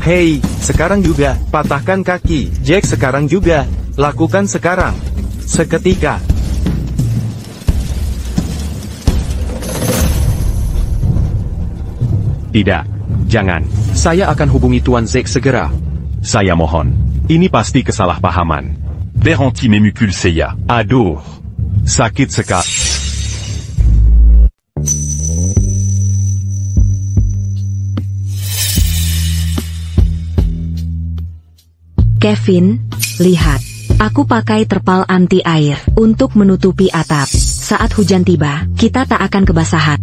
Hei, sekarang juga, patahkan kaki. Jack sekarang juga. Lakukan sekarang. Seketika. Tidak. Jangan. Saya akan hubungi Tuan Zack segera. Saya mohon. Ini pasti kesalahpahaman. Déranti Memuculceia. Aduh. Sakit sekali. Kevin, lihat. Aku pakai terpal anti air untuk menutupi atap. Saat hujan tiba, kita tak akan kebasahan.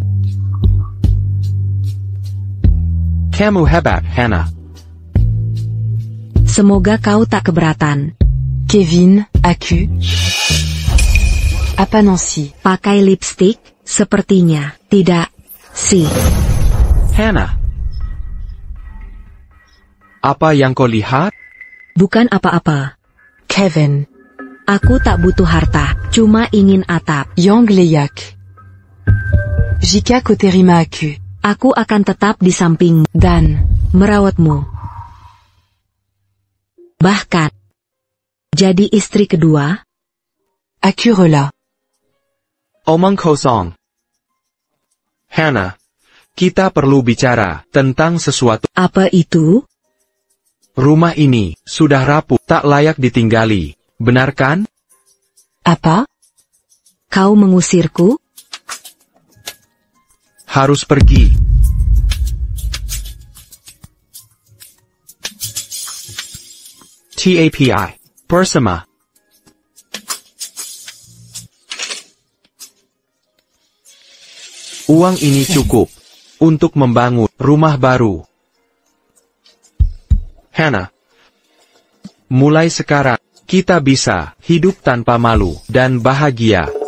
Kamu hebat, Hannah. Semoga kau tak keberatan. Kevin, aku. Apa Nancy? Pakai lipstik? Sepertinya tidak. Si. Hannah. Apa yang kau lihat? Bukan apa-apa. Kevin. Aku tak butuh harta, cuma ingin atap. Yang leyak. Jika kau terima aku. Aku akan tetap di sampingmu dan merawatmu. Bahkan jadi istri kedua. Aku rela. Omong kosong. Hannah, kita perlu bicara tentang sesuatu. Apa itu? Rumah ini sudah rapuh, tak layak ditinggali. Benar kan? Apa? Kau mengusirku? Harus pergi. TAPI. Persema. Uang ini cukup untuk membangun rumah baru. Hannah, mulai sekarang, kita bisa hidup tanpa malu dan bahagia.